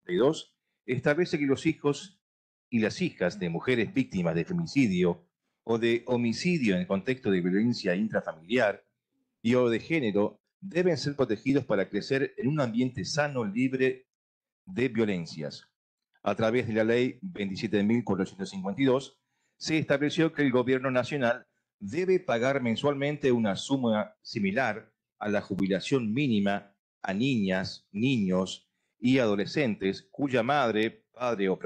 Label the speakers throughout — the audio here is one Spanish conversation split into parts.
Speaker 1: 1982 establece que los hijos y las hijas de mujeres víctimas de femicidio o de homicidio en el contexto de violencia intrafamiliar y o de género deben ser protegidos para crecer en un ambiente sano, libre de violencias. A través de la Ley 27.452, se estableció que el Gobierno Nacional debe pagar mensualmente una suma similar a la jubilación mínima a niñas, niños y adolescentes cuya madre, padre o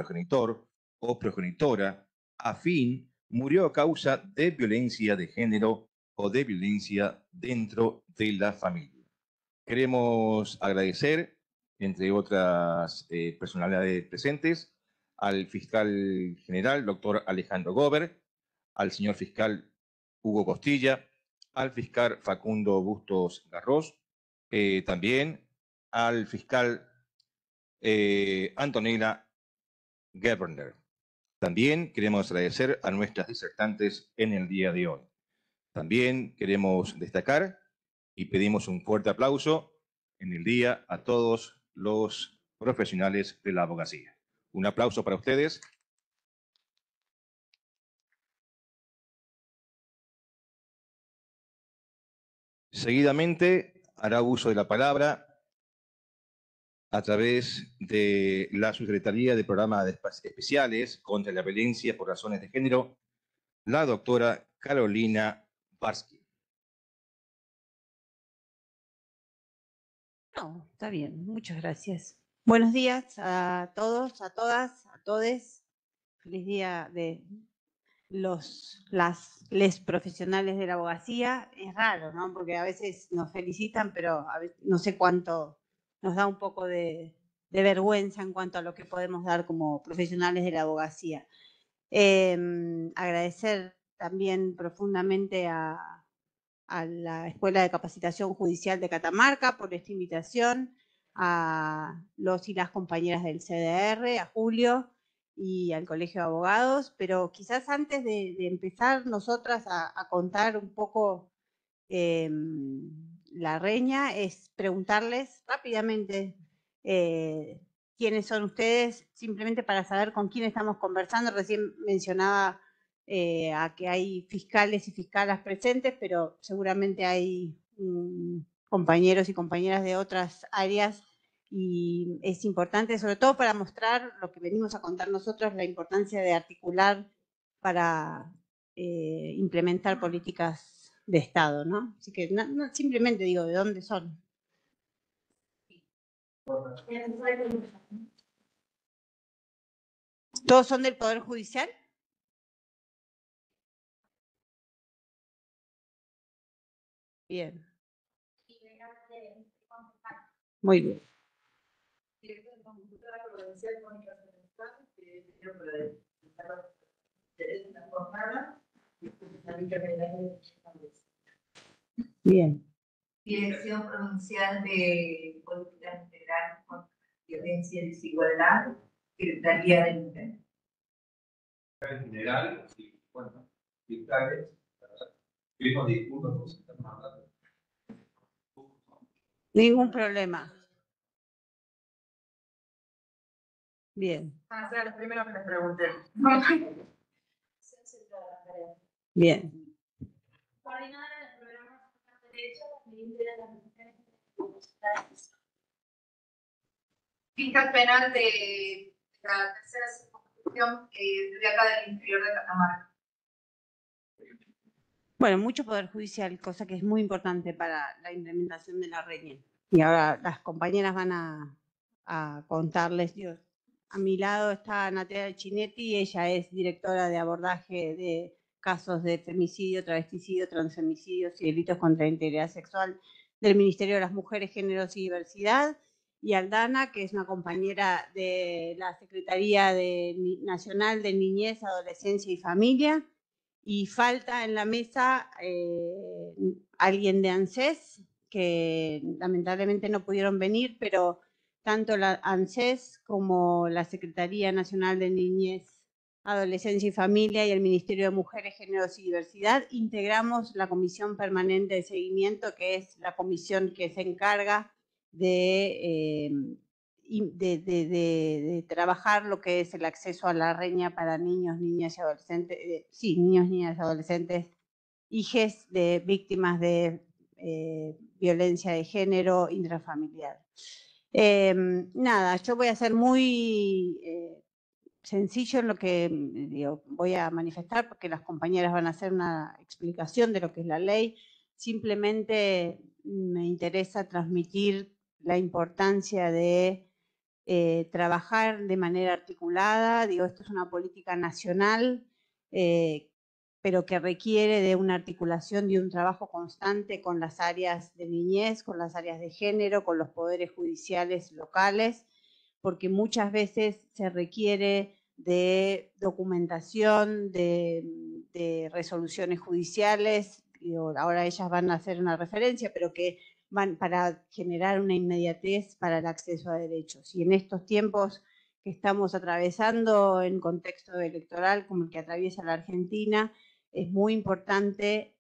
Speaker 1: progenitora afín murió a causa de violencia de género o de violencia dentro de la familia. Queremos agradecer, entre otras personalidades presentes, al fiscal general, doctor Alejandro Gober, al señor fiscal Hugo Costilla, al fiscal Facundo Bustos Garros, también al fiscal Antonella Geberner. También queremos agradecer a nuestras disertantes en el día de hoy. También queremos destacar y pedimos un fuerte aplauso en el día a todos los profesionales de la abogacía. Un aplauso para ustedes. Seguidamente hará uso de la palabra a través de la Subsecretaría de Programas Especiales contra la Violencia por Razones de Género, la doctora Carolina Barsky.
Speaker 2: No, está bien, muchas gracias. Buenos días a todos, a todas, a todes. Feliz día de les profesionales de la abogacía. Es raro, ¿no? Porque a veces nos felicitan, pero a veces, no sé cuánto nos da un poco de vergüenza en cuanto a lo que podemos dar como profesionales de la abogacía. Agradecer también profundamente a la Escuela de Capacitación Judicial de Catamarca por esta invitación, a los y las compañeras del CDR, a Julio y al Colegio de Abogados, pero quizás antes de empezar nosotras a contar un poco la reña, es preguntarles rápidamente quiénes son ustedes, simplemente para saber con quién estamos conversando. Recién mencionaba a que hay fiscales y fiscalas presentes, pero seguramente hay compañeros y compañeras de otras áreas, y es importante, sobre todo para mostrar lo que venimos a contar nosotros, la importancia de articular para implementar políticas de Estado, ¿no? Así que simplemente digo, ¿de dónde son? ¿Todos son del Poder Judicial? Bien. Muy bien. Bien.
Speaker 3: Dirección Provincial de Política Integral contra Violencia y Desigualdad, Secretaría de Mujer.
Speaker 4: En general, sí, bueno, fiscales, pedimos disculpas por si estamos hablando.
Speaker 2: Ningún problema. Bien.
Speaker 3: Van a ser los primeros que les pregunten.
Speaker 2: Bien.
Speaker 3: Coordinadora del programa de Derecho de las Mujeres. Fiscal penal de la tercera circunscripción de acá del interior de Catamarca.
Speaker 2: Bueno, mucho Poder Judicial, cosa que es muy importante para la implementación de la reña. Y ahora las compañeras van a contarles. A mi lado está Natalia Chinetti, ella es directora de abordaje de casos de femicidio, travesticidio, transfemicidios y delitos contra la integridad sexual del Ministerio de las Mujeres, Géneros y Diversidad. Y Aldana, que es una compañera de la Secretaría Nacional de Niñez, Adolescencia y Familia. Y falta en la mesa alguien de ANSES, que lamentablemente no pudieron venir, pero tanto la ANSES como la Secretaría Nacional de Niñez, Adolescencia y Familia y el Ministerio de Mujeres, Géneros y Diversidad integramos la Comisión Permanente de Seguimiento, que es la comisión que se encarga de de trabajar lo que es el acceso a la reña para niños, niñas y adolescentes, niños, niñas y adolescentes, hijes de víctimas de violencia de género intrafamiliar. Nada, yo voy a ser muy sencillo en lo que voy a manifestar, porque las compañeras van a hacer una explicación de lo que es la ley. Simplemente me interesa transmitir la importancia de trabajar de manera articulada. Esto es una política nacional, pero que requiere de una articulación y un trabajo constante con las áreas de niñez, con las áreas de género, con los poderes judiciales locales, porque muchas veces se requiere de documentación, de resoluciones judiciales, ahora ellas van a hacer una referencia, pero que van para generar una inmediatez para el acceso a derechos. Y en estos tiempos que estamos atravesando en contexto electoral como el que atraviesa la Argentina, es muy importante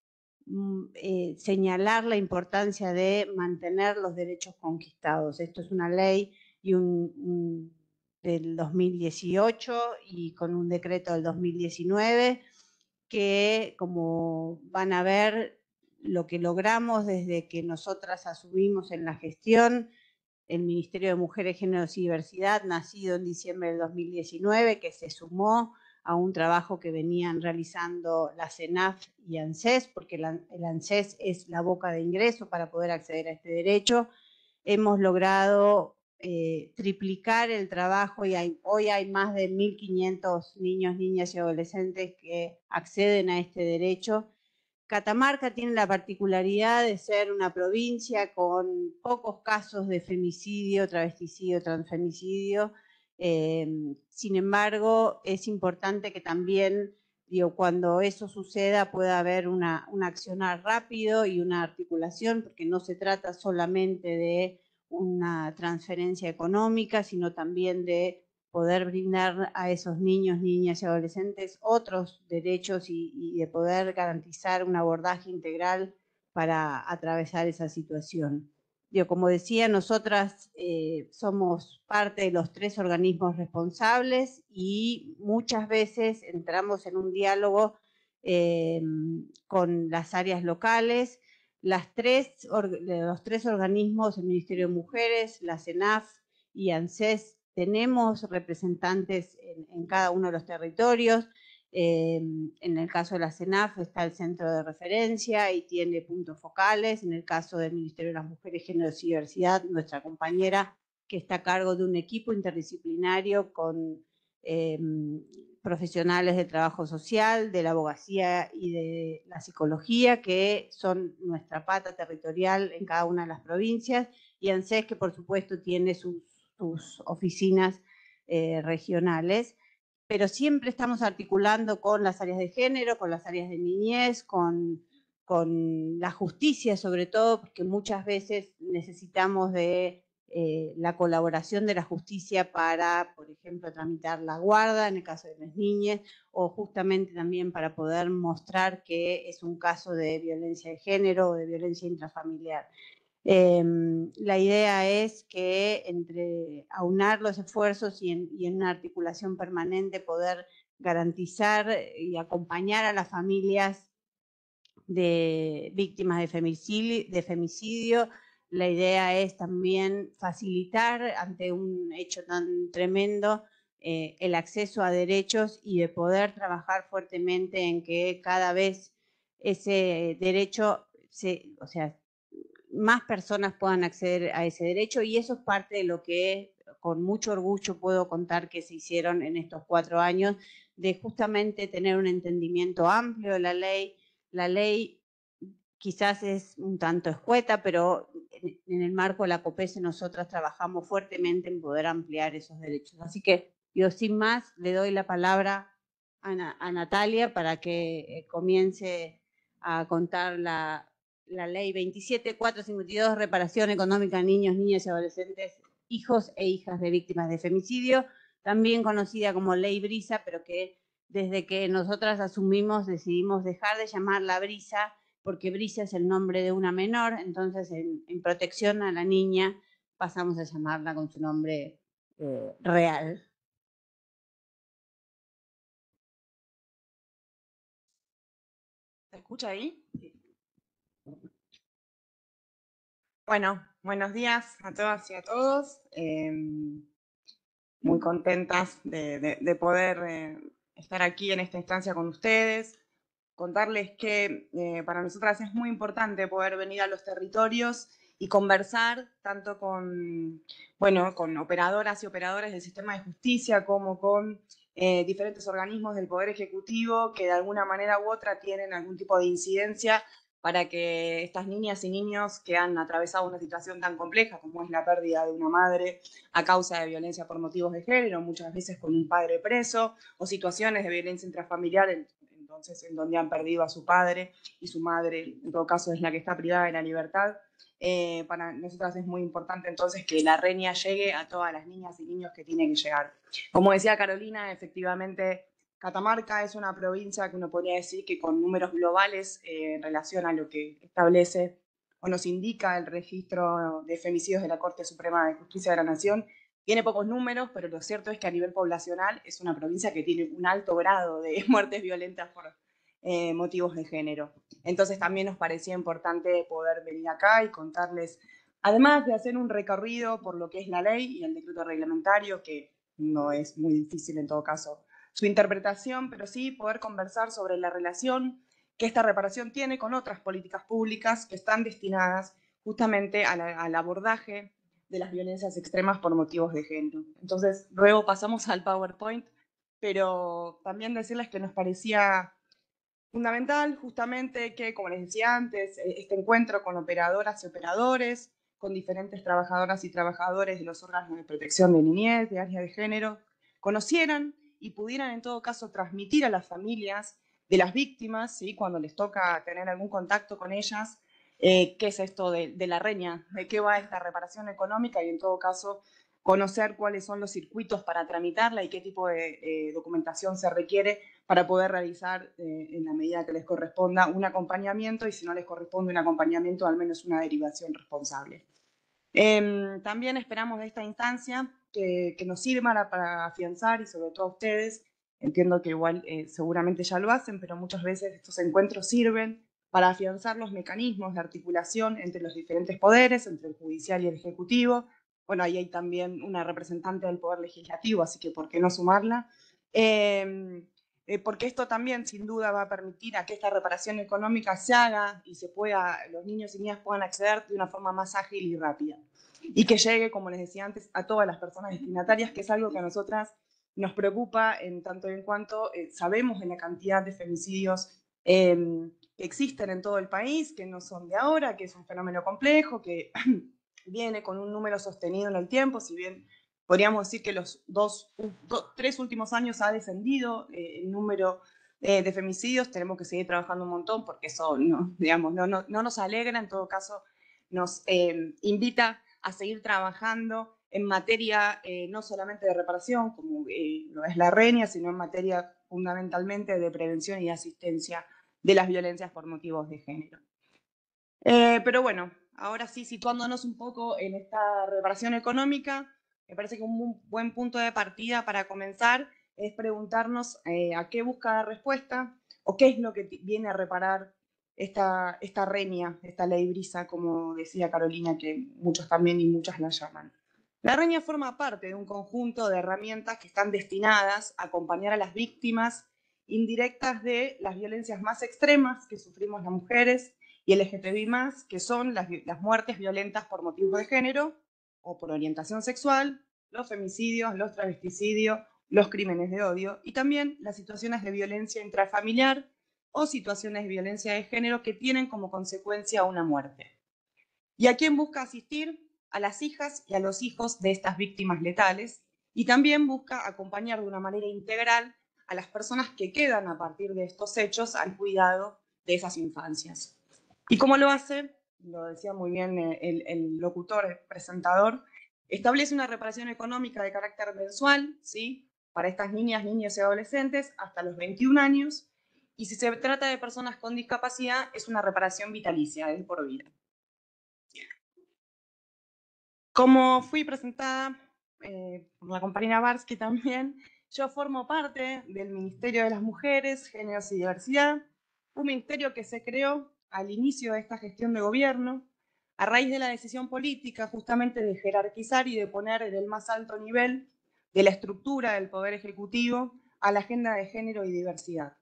Speaker 2: señalar la importancia de mantener los derechos conquistados. Esto es una ley y del 2018 y con un decreto del 2019 que, como van a ver, lo que logramos desde que nosotras asumimos en la gestión el Ministerio de Mujeres, Géneros y Diversidad, nacido en diciembre del 2019, que se sumó a un trabajo que venían realizando la CENAF y ANSES, porque el ANSES es la boca de ingreso para poder acceder a este derecho. Hemos logrado triplicar el trabajo y hoy hay más de 1.500 niños, niñas y adolescentes que acceden a este derecho. Catamarca tiene la particularidad de ser una provincia con pocos casos de femicidio, travesticidio, transfemicidio. Sin embargo, es importante que también, cuando eso suceda, pueda haber un accionar rápido y una articulación, porque no se trata solamente de una transferencia económica, sino también de poder brindar a esos niños, niñas y adolescentes otros derechos y de poder garantizar un abordaje integral para atravesar esa situación. Como decía, nosotras somos parte de los 3 organismos responsables y muchas veces entramos en un diálogo con las áreas locales. Los 3 organismos, el Ministerio de Mujeres, la CENAF y ANSES, tenemos representantes en cada uno de los territorios. En el caso de la CENAF está el centro de referencia y tiene puntos focales. En el caso del Ministerio de las Mujeres, Géneros y Diversidad, nuestra compañera que está a cargo de un equipo interdisciplinario con profesionales de trabajo social, de la abogacía y de la psicología, que son nuestra pata territorial en cada una de las provincias, y ANSES, que por supuesto tiene sus oficinas regionales, pero siempre estamos articulando con las áreas de género, con las áreas de niñez, con la justicia sobre todo, porque muchas veces necesitamos de la colaboración de la justicia para, por ejemplo, tramitar la guarda en el caso de las niñas, o justamente también para poder mostrar que es un caso de violencia de género o de violencia intrafamiliar. La idea es que entre aunar los esfuerzos y en una articulación permanente poder garantizar y acompañar a las familias de víctimas de femicidio. La idea es también facilitar ante un hecho tan tremendo el acceso a derechos y de poder trabajar fuertemente en que cada vez ese derecho más personas puedan acceder a ese derecho, y eso es parte de lo que con mucho orgullo puedo contar que se hicieron en estos 4 años, de justamente tener un entendimiento amplio de la ley. La ley quizás es un tanto escueta, pero en el marco de la COPESE nosotras trabajamos fuertemente en poder ampliar esos derechos. Así que yo sin más le doy la palabra a Natalia para que comience a contar la ley 27452, reparación económica a niños, niñas y adolescentes, hijos e hijas de víctimas de femicidio, también conocida como ley Brisa, pero que desde que nosotras asumimos decidimos dejar de llamarla Brisa, porque Brisa es el nombre de una menor, entonces en protección a la niña pasamos a llamarla con su nombre real.
Speaker 5: ¿Se escucha ahí? Bueno, buenos días a todas y a todos. Muy contentas de poder estar aquí en esta instancia con ustedes. Contarles que para nosotras es muy importante poder venir a los territorios y conversar tanto con, bueno, con operadoras y operadores del sistema de justicia como con diferentes organismos del Poder Ejecutivo que de alguna manera u otra tienen algún tipo de incidencia para que estas niñas y niños que han atravesado una situación tan compleja como es la pérdida de una madre a causa de violencia por motivos de género, muchas veces con un padre preso, o situaciones de violencia intrafamiliar, entonces en donde han perdido a su padre y su madre, en todo caso, es la que está privada de la libertad. Para nosotras es muy importante entonces que la RENIA llegue a todas las niñas y niños que tiene que llegar. Como decía Carolina, efectivamente Catamarca es una provincia que uno podría decir que con números globales en relación a lo que establece o nos indica el registro de femicidios de la Corte Suprema de Justicia de la Nación, tiene pocos números, pero lo cierto es que a nivel poblacional es una provincia que tiene un alto grado de muertes violentas por motivos de género. Entonces también nos parecía importante poder venir acá y contarles, además de hacer un recorrido por lo que es la ley y el decreto reglamentario, que no es muy difícil en todo caso su interpretación, pero sí poder conversar sobre la relación que esta reparación tiene con otras políticas públicas que están destinadas justamente al abordaje de las violencias extremas por motivos de género. Entonces, luego pasamos al PowerPoint, pero también decirles que nos parecía fundamental justamente que, como les decía antes, este encuentro con operadoras y operadores, con diferentes trabajadoras y trabajadores de los órganos de protección de niñez, de área de género, conocieran y pudieran en todo caso transmitir a las familias de las víctimas, ¿sí? Cuando les toca tener algún contacto con ellas, qué es esto de la RENIA, de qué va esta reparación económica y en todo caso conocer cuáles son los circuitos para tramitarla y qué tipo de documentación se requiere para poder realizar, en la medida que les corresponda, un acompañamiento y si no les corresponde un acompañamiento, al menos una derivación responsable. También esperamos de esta instancia que nos sirva para afianzar y sobre todo a ustedes, entiendo que igual seguramente ya lo hacen, pero muchas veces estos encuentros sirven para afianzar los mecanismos de articulación entre los diferentes poderes, entre el judicial y el ejecutivo. Bueno, ahí hay también una representante del Poder Legislativo, así que ¿por qué no sumarla? Porque esto también sin duda va a permitir a que esta reparación económica se haga y se pueda, los niños y niñas puedan acceder de una forma más ágil y rápida. Y que llegue, como les decía antes, a todas las personas destinatarias, que es algo que a nosotras nos preocupa en tanto en cuanto sabemos de la cantidad de femicidios que existen en todo el país, que no son de ahora, que es un fenómeno complejo, que viene con un número sostenido en el tiempo, si bien podríamos decir que los tres últimos años ha descendido el número de femicidios, tenemos que seguir trabajando un montón porque eso no, digamos, no nos alegra, en todo caso nos invita a seguir trabajando en materia no solamente de reparación, como lo es la RENIA, sino en materia fundamentalmente de prevención y asistencia de las violencias por motivos de género. Pero bueno, ahora sí, situándonos un poco en esta reparación económica, me parece que un buen punto de partida para comenzar es preguntarnos a qué busca dar respuesta o qué es lo que viene a reparar esta RENIA, esta ley brisa, como decía Carolina, que muchos también y muchas la llaman. La RENIA forma parte de un conjunto de herramientas que están destinadas a acompañar a las víctimas indirectas de las violencias más extremas que sufrimos las mujeres y LGTBI+, que son las muertes violentas por motivos de género o por orientación sexual, los femicidios, los travesticidios, los crímenes de odio y también las situaciones de violencia intrafamiliar o situaciones de violencia de género que tienen como consecuencia una muerte. ¿Y a quién busca asistir? A las hijas y a los hijos de estas víctimas letales, y también busca acompañar de una manera integral a las personas que quedan a partir de estos hechos al cuidado de esas infancias. ¿Y cómo lo hace? Lo decía muy bien el locutor, el presentador, establece una reparación económica de carácter mensual, ¿sí? Para estas niñas, niños y adolescentes hasta los 21 años, y si se trata de personas con discapacidad, es una reparación vitalicia, es por vida. Como fui presentada por la compañera Barsky también, yo formo parte del Ministerio de las Mujeres, Géneros y Diversidad, un ministerio que se creó al inicio de esta gestión de gobierno, a raíz de la decisión política justamente de jerarquizar y de poner en el más alto nivel de la estructura del Poder Ejecutivo a la agenda de género y diversidad.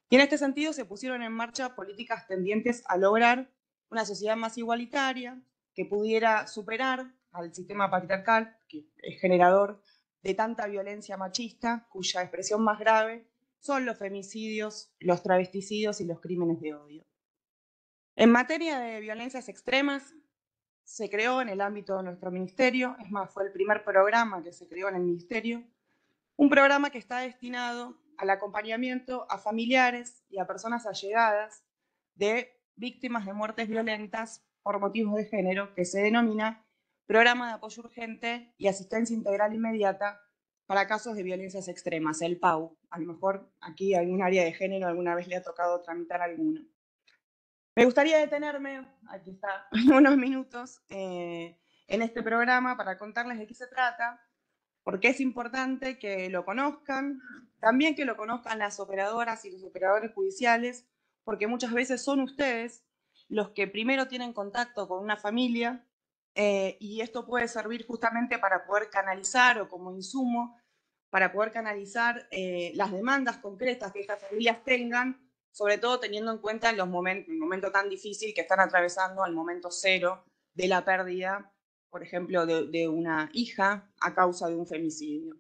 Speaker 5: Y en este sentido se pusieron en marcha políticas tendientes a lograr una sociedad más igualitaria, que pudiera superar al sistema patriarcal, que es generador de tanta violencia machista, cuya expresión más grave son los femicidios, los travesticidios y los crímenes de odio. En materia de violencias extremas, se creó en el ámbito de nuestro ministerio, es más, fue el primer programa que se creó en el ministerio, un programa que está destinado al acompañamiento a familiares y a personas allegadas de víctimas de muertes violentas por motivos de género, que se denomina Programa de Apoyo Urgente y Asistencia Integral Inmediata para Casos de Violencias Extremas, el PAU. A lo mejor aquí algún área de género alguna vez le ha tocado tramitar alguno. Me gustaría detenerme, aquí está, unos minutos en este programa para contarles de qué se trata, porque es importante que lo conozcan, también que lo conozcan las operadoras y los operadores judiciales, porque muchas veces son ustedes los que primero tienen contacto con una familia y esto puede servir justamente para poder canalizar o como insumo, para poder canalizar las demandas concretas que estas familias tengan, sobre todo teniendo en cuenta el momento tan difícil que están atravesando al momento cero de la pérdida, por ejemplo, de una hija a causa de un femicidio.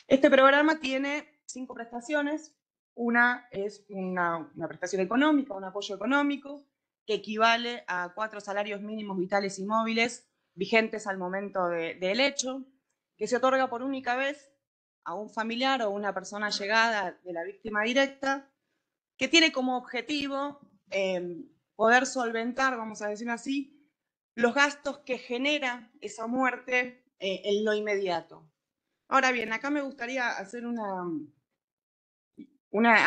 Speaker 5: Este programa tiene 5 prestaciones. Una es una prestación económica, un apoyo económico, que equivale a 4 salarios mínimos vitales y móviles vigentes al momento del hecho, que se otorga por única vez a un familiar o una persona allegada de la víctima directa, que tiene como objetivo poder solventar, vamos a decirlo así, los gastos que genera esa muerte en lo inmediato. Ahora bien, acá me gustaría hacer una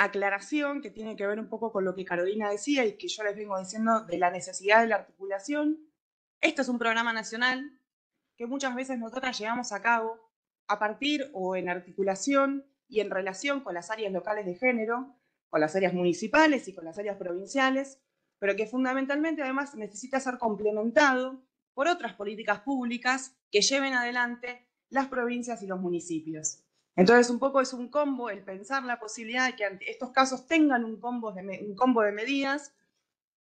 Speaker 5: aclaración que tiene que ver un poco con lo que Carolina decía y que yo les vengo diciendo de la necesidad de la articulación. Este es un programa nacional que muchas veces nosotras llevamos a cabo a partir o en articulación y en relación con las áreas locales de género, con las áreas municipales y con las áreas provinciales, pero que fundamentalmente además necesita ser complementado por otras políticas públicas que lleven adelante las provincias y los municipios. Entonces, un poco es un combo el pensar la posibilidad de que ante estos casos tengan un combo de medidas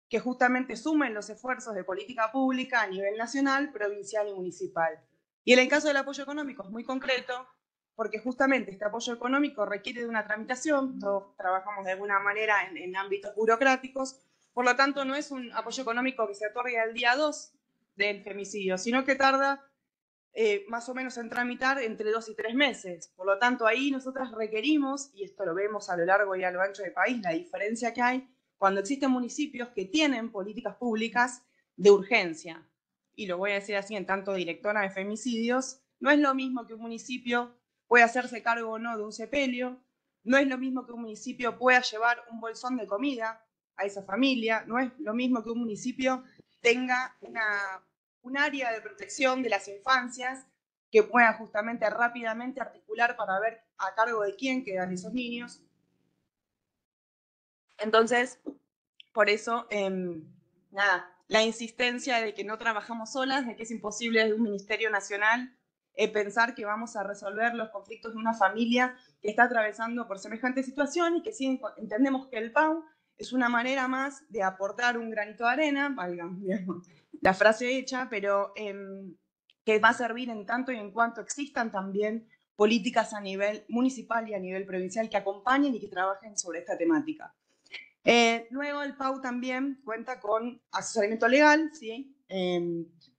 Speaker 5: que justamente sumen los esfuerzos de política pública a nivel nacional, provincial y municipal. Y en el caso del apoyo económico es muy concreto, porque justamente este apoyo económico requiere de una tramitación, todos trabajamos de alguna manera en ámbitos burocráticos, por lo tanto no es un apoyo económico que se otorgue al día 2 del femicidio, sino que tarda más o menos en tramitar entre 2 y 3 meses. Por lo tanto, ahí nosotras requerimos, y esto lo vemos a lo largo y a lo ancho del país, la diferencia que hay cuando existen municipios que tienen políticas públicas de urgencia. Y lo voy a decir así en tanto directora de femicidios, no es lo mismo que un municipio pueda hacerse cargo o no de un sepelio, no es lo mismo que un municipio pueda llevar un bolsón de comida a esa familia, no es lo mismo que un municipio tenga un área de protección de las infancias que pueda justamente rápidamente articular para ver a cargo de quién quedan esos niños. Entonces, por eso, la insistencia de que no trabajamos solas, de que es imposible desde un ministerio nacional pensar que vamos a resolver los conflictos de una familia que está atravesando por semejante situación y que sí entendemos que el PAU es una manera más de aportar un granito de arena, valga la frase hecha, pero que va a servir en tanto y en cuanto existan también políticas a nivel municipal y a nivel provincial que acompañen y que trabajen sobre esta temática. Luego el PAU también cuenta con asesoramiento legal, ¿sí?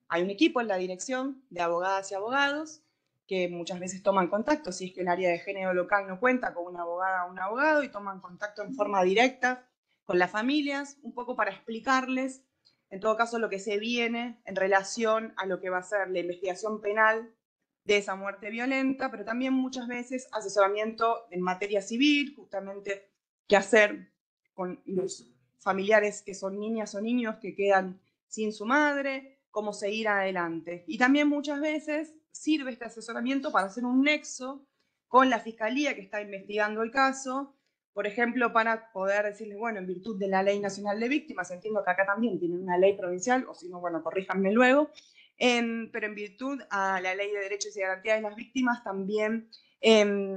Speaker 5: Hay un equipo en la dirección de abogadas y abogados que muchas veces toman contacto, si es que el área de género local no cuenta con una abogada o un abogado, y toman contacto en forma directa con las familias, un poco para explicarles, en todo caso, lo que se viene en relación a lo que va a ser la investigación penal de esa muerte violenta, pero también muchas veces asesoramiento en materia civil, justamente qué hacer con los familiares que son niñas o niños que quedan sin su madre, cómo seguir adelante. Y también muchas veces sirve este asesoramiento para hacer un nexo con la Fiscalía que está investigando el caso, por ejemplo, para poder decirles, bueno, en virtud de la Ley Nacional de Víctimas, entiendo que acá también tienen una ley provincial, o si no, bueno, corríjanme luego, pero en virtud a la Ley de Derechos y Garantías de las Víctimas también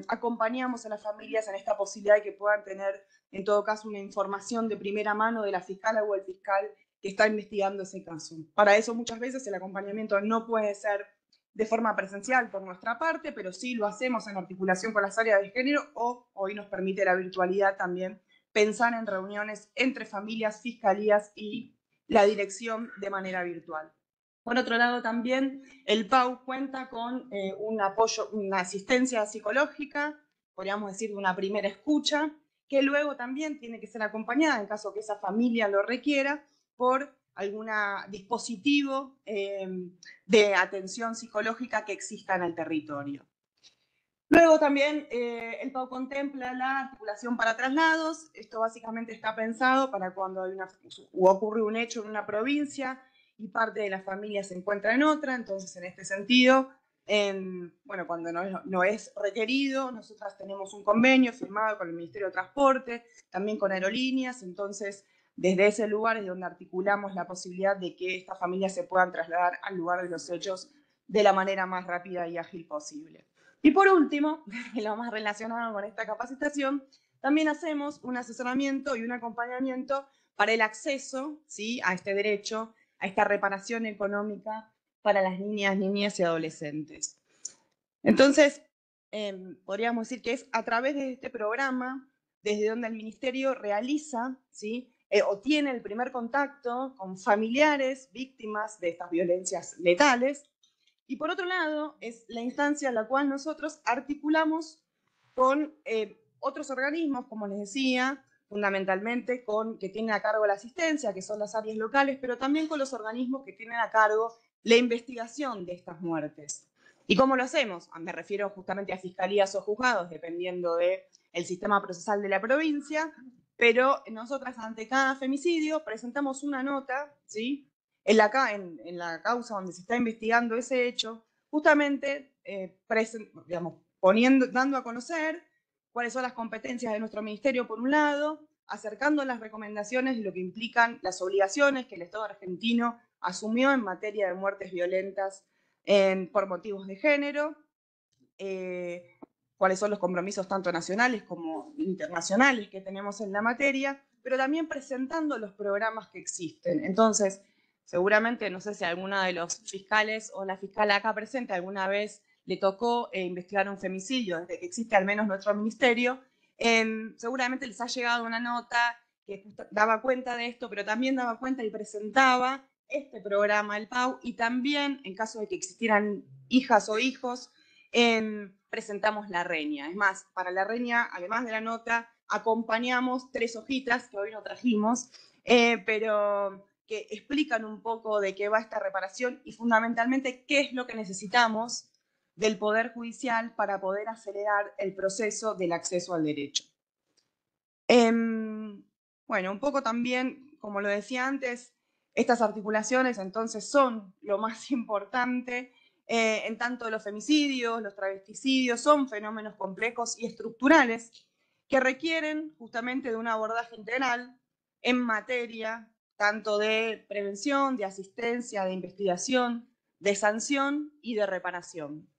Speaker 5: acompañamos a las familias en esta posibilidad de que puedan tener, en todo caso, una información de primera mano de la fiscala o el fiscal que está investigando ese caso. Para eso muchas veces el acompañamiento no puede ser de forma presencial por nuestra parte, pero sí lo hacemos en articulación con las áreas de género, o hoy nos permite la virtualidad también pensar en reuniones entre familias, fiscalías y la dirección de manera virtual. Por otro lado, también el PAU cuenta con un apoyo, una asistencia psicológica, podríamos decir, de una primera escucha, que luego también tiene que ser acompañada, en caso que esa familia lo requiera, por algún dispositivo de atención psicológica que exista en el territorio. Luego también el PAU contempla la articulación para traslados. Esto básicamente está pensado para cuando hay ocurre un hecho en una provincia y parte de la familia se encuentra en otra. Entonces, en este sentido, bueno, cuando no es requerido, nosotras tenemos un convenio firmado con el Ministerio de Transporte, también con aerolíneas. Entonces, desde ese lugar es donde articulamos la posibilidad de que estas familias se puedan trasladar al lugar de los hechos de la manera más rápida y ágil posible. Y por último, y lo más relacionado con esta capacitación, también hacemos un asesoramiento y un acompañamiento para el acceso, ¿sí?, a este derecho, a esta reparación económica para las niñas y adolescentes. Entonces, podríamos decir que es a través de este programa desde donde el Ministerio realiza, ¿sí?, o tiene el primer contacto con familiares víctimas de estas violencias letales. Y por otro lado, es la instancia en la cual nosotros articulamos con otros organismos, como les decía, fundamentalmente que tienen a cargo la asistencia, que son las áreas locales, pero también con los organismos que tienen a cargo la investigación de estas muertes. ¿Y cómo lo hacemos? Me refiero justamente a fiscalías o juzgados, dependiendo del sistema procesal de la provincia, pero nosotras ante cada femicidio presentamos una nota, ¿sí?, en la causa donde se está investigando ese hecho, justamente dando a conocer cuáles son las competencias de nuestro ministerio, por un lado, acercando las recomendaciones y lo que implican las obligaciones que el Estado argentino asumió en materia de muertes violentas por motivos de género, cuáles son los compromisos tanto nacionales como internacionales que tenemos en la materia, pero también presentando los programas que existen. Entonces, seguramente, no sé si alguna de los fiscales o la fiscal acá presente alguna vez le tocó investigar un femicidio, desde que existe al menos nuestro ministerio, seguramente les ha llegado una nota que daba cuenta de esto, pero también daba cuenta y presentaba este programa, el PAU, y también, en caso de que existieran hijas o hijos, presentamos la reña. Es más, para la reña, además de la nota, acompañamos 3 hojitas que hoy no trajimos, pero que explican un poco de qué va esta reparación y fundamentalmente qué es lo que necesitamos del Poder Judicial para poder acelerar el proceso del acceso al derecho. Bueno, un poco también, como lo decía antes, estas articulaciones entonces son lo más importante, en tanto los femicidios, los travesticidios, son fenómenos complejos y estructurales que requieren justamente de un abordaje integral en materia tanto de prevención, de asistencia, de investigación, de sanción y de reparación.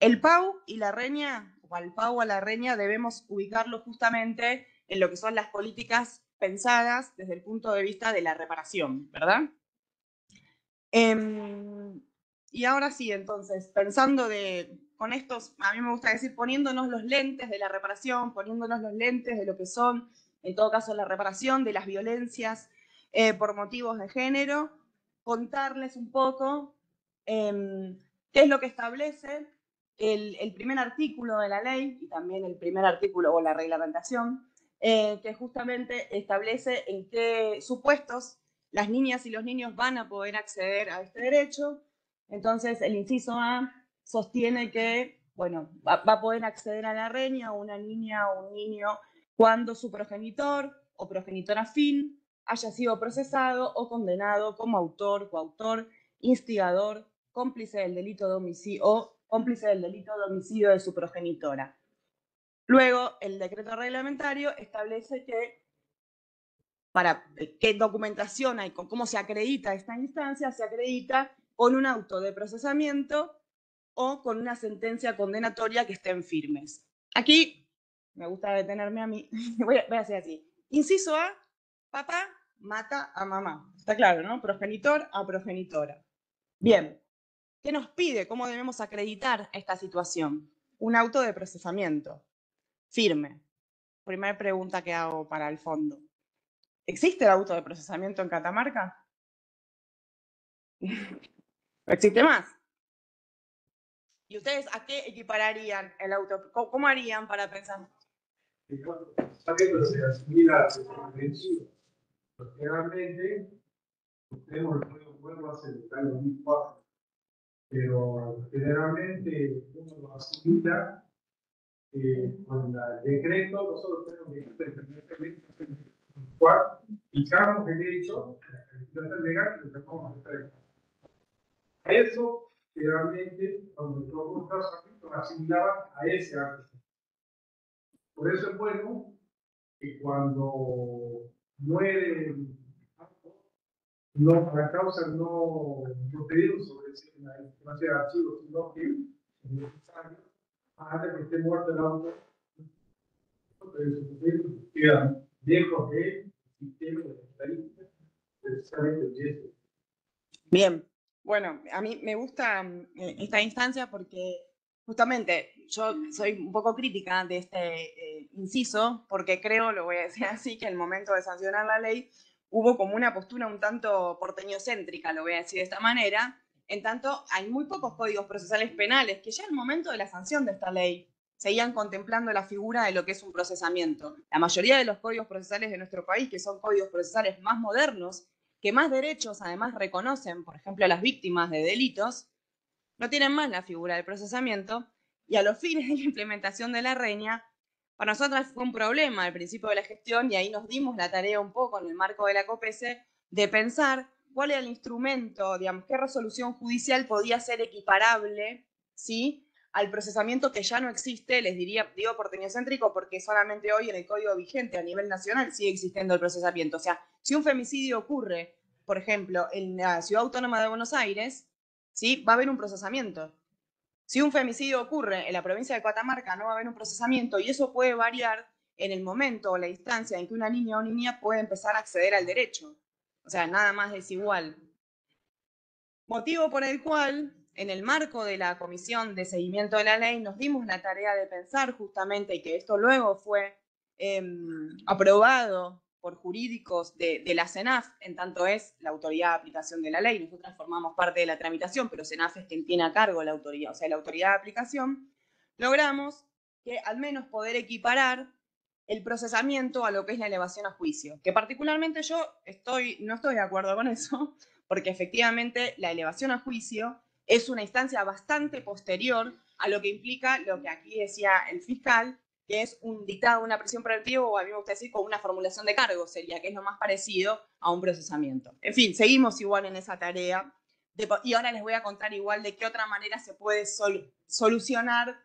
Speaker 5: El PAU y la reña, o al PAU o a la reña, debemos ubicarlo justamente en lo que son las políticas pensadas desde el punto de vista de la reparación, ¿verdad? Y ahora sí, entonces, pensando con estos, a mí me gusta decir, poniéndonos los lentes de la reparación, poniéndonos los lentes de lo que son, en todo caso, la reparación de las violencias por motivos de género, contarles un poco qué es lo que establece el primer artículo de la ley y también el primer artículo o la reglamentación, que justamente establece en qué supuestos las niñas y los niños van a poder acceder a este derecho. Entonces, el inciso A sostiene que, bueno, va a poder acceder a la reña una niña o un niño cuando su progenitor o progenitor afín haya sido procesado o condenado como autor, coautor, instigador, cómplice del delito de homicidio o cómplice del delito de homicidio de su progenitora. Luego, el decreto reglamentario establece que para qué documentación hay, con cómo se acredita esta instancia, se acredita con un auto de procesamiento o con una sentencia condenatoria que estén firmes. Aquí, me gusta detenerme a mí, voy a hacer así. Inciso A, papá mata a mamá. Está claro, ¿no? Progenitor a progenitora. Bien, ¿qué nos pide? ¿Cómo debemos acreditar esta situación? Un auto de procesamiento firme. Primera pregunta que hago para el fondo. ¿Existe el auto de procesamiento en Catamarca? ¿Existe más? ¿Y ustedes a qué equipararían el auto? ¿Cómo harían para pensar?
Speaker 6: Se asimila a vencido. Generalmente, tenemos el código nuevo hace el año 2004, pero generalmente uno lo asimila con el decreto. Nosotros tenemos que el cual fijamos el hecho, la legal y lo sacamos de decreto. Eso, generalmente, cuando los procesamientos asimilaban a ese acto. Por eso es bueno que cuando muere la causa no pedimos sobre la información de archivos, sino que es necesario, antes que esté muerto el auto, quedan lejos del sistema de estadística, precisamente de eso.
Speaker 5: Bien, bueno, a mí me gusta esta instancia porque justamente yo soy un poco crítica de este inciso, porque creo, lo voy a decir así, que el momento de sancionar la ley hubo como una postura un tanto porteñocéntrica, lo voy a decir de esta manera, en tanto hay muy pocos códigos procesales penales que ya en el momento de la sanción de esta ley seguían contemplando la figura de lo que es un procesamiento. La mayoría de los códigos procesales de nuestro país, que son códigos procesales más modernos, que más derechos además reconocen, por ejemplo, a las víctimas de delitos, no tienen más la figura del procesamiento, y a los fines de la implementación de la reña, para nosotras fue un problema al principio de la gestión, y ahí nos dimos la tarea un poco en el marco de la COPESE de pensar cuál era el instrumento, digamos, qué resolución judicial podía ser equiparable, ¿sí?, al procesamiento que ya no existe. Les diría, digo porteñocéntrico porque solamente hoy en el código vigente a nivel nacional sigue existiendo el procesamiento. O sea, si un femicidio ocurre, por ejemplo, en la Ciudad Autónoma de Buenos Aires, ¿sí?, va a haber un procesamiento. Si un femicidio ocurre en la provincia de Catamarca, no va a haber un procesamiento, y eso puede variar en el momento o la instancia en que una niña o niña puede empezar a acceder al derecho. O sea, nada más desigual. Motivo por el cual, en el marco de la Comisión de Seguimiento de la Ley, nos dimos la tarea de pensar justamente, y que esto luego fue aprobado por jurídicos de la CENAF, en tanto es la autoridad de aplicación de la ley. Nosotras formamos parte de la tramitación, pero CENAF es quien tiene a cargo la autoridad, o sea, la autoridad de aplicación. Logramos que al menos poder equiparar el procesamiento a lo que es la elevación a juicio, que particularmente yo no estoy de acuerdo con eso, porque efectivamente la elevación a juicio es una instancia bastante posterior a lo que implica lo que aquí decía el fiscal, que es un dictado, una prisión preventiva, o a mí me gusta decir con una formulación de cargo, sería, que es lo más parecido a un procesamiento. En fin, seguimos igual en esa tarea, y ahora les voy a contar igual de qué otra manera se puede solucionar,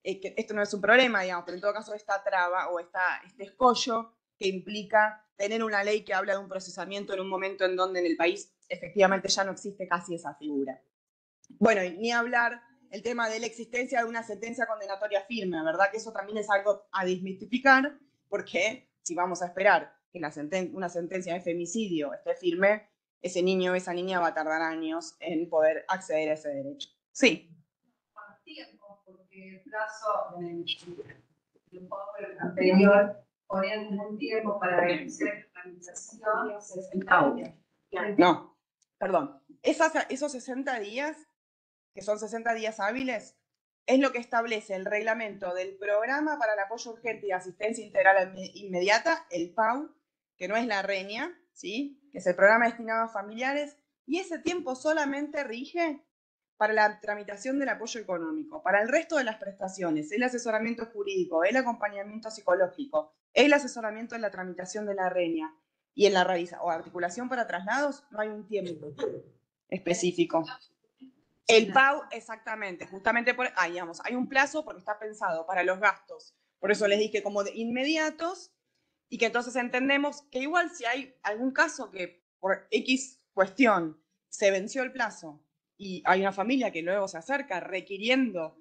Speaker 5: que esto no es un problema, digamos, pero en todo caso esta traba o este escollo que implica tener una ley que habla de un procesamiento en un momento en donde en el país efectivamente ya no existe casi esa figura. Bueno, y ni hablar el tema de la existencia de una sentencia condenatoria firme, ¿verdad? Que eso también es algo a desmitificar, porque si vamos a esperar que una sentencia de femicidio esté firme, ese niño o esa niña va a tardar años en poder acceder a ese derecho. Sí.
Speaker 3: Más tiempo, porque el plazo del poder anterior ponían un tiempo para realizar la tramitación 60 días.
Speaker 5: No, perdón. Esos 60 días, que son 60 días hábiles, es lo que establece el reglamento del Programa para el Apoyo Urgente y Asistencia Integral Inmediata, el PAU, que no es la reña, ¿sí?, que es el programa destinado a familiares, y ese tiempo solamente rige para la tramitación del apoyo económico. Para el resto de las prestaciones, el asesoramiento jurídico, el acompañamiento psicológico, el asesoramiento en la tramitación de la reña y en la articulación para traslados, no hay un tiempo específico. El PAU, exactamente, justamente por ahí, digamos, hay un plazo porque está pensado para los gastos. Por eso les dije como de inmediatos y que entonces entendemos que igual si hay algún caso que por X cuestión se venció el plazo y hay una familia que luego se acerca requiriendo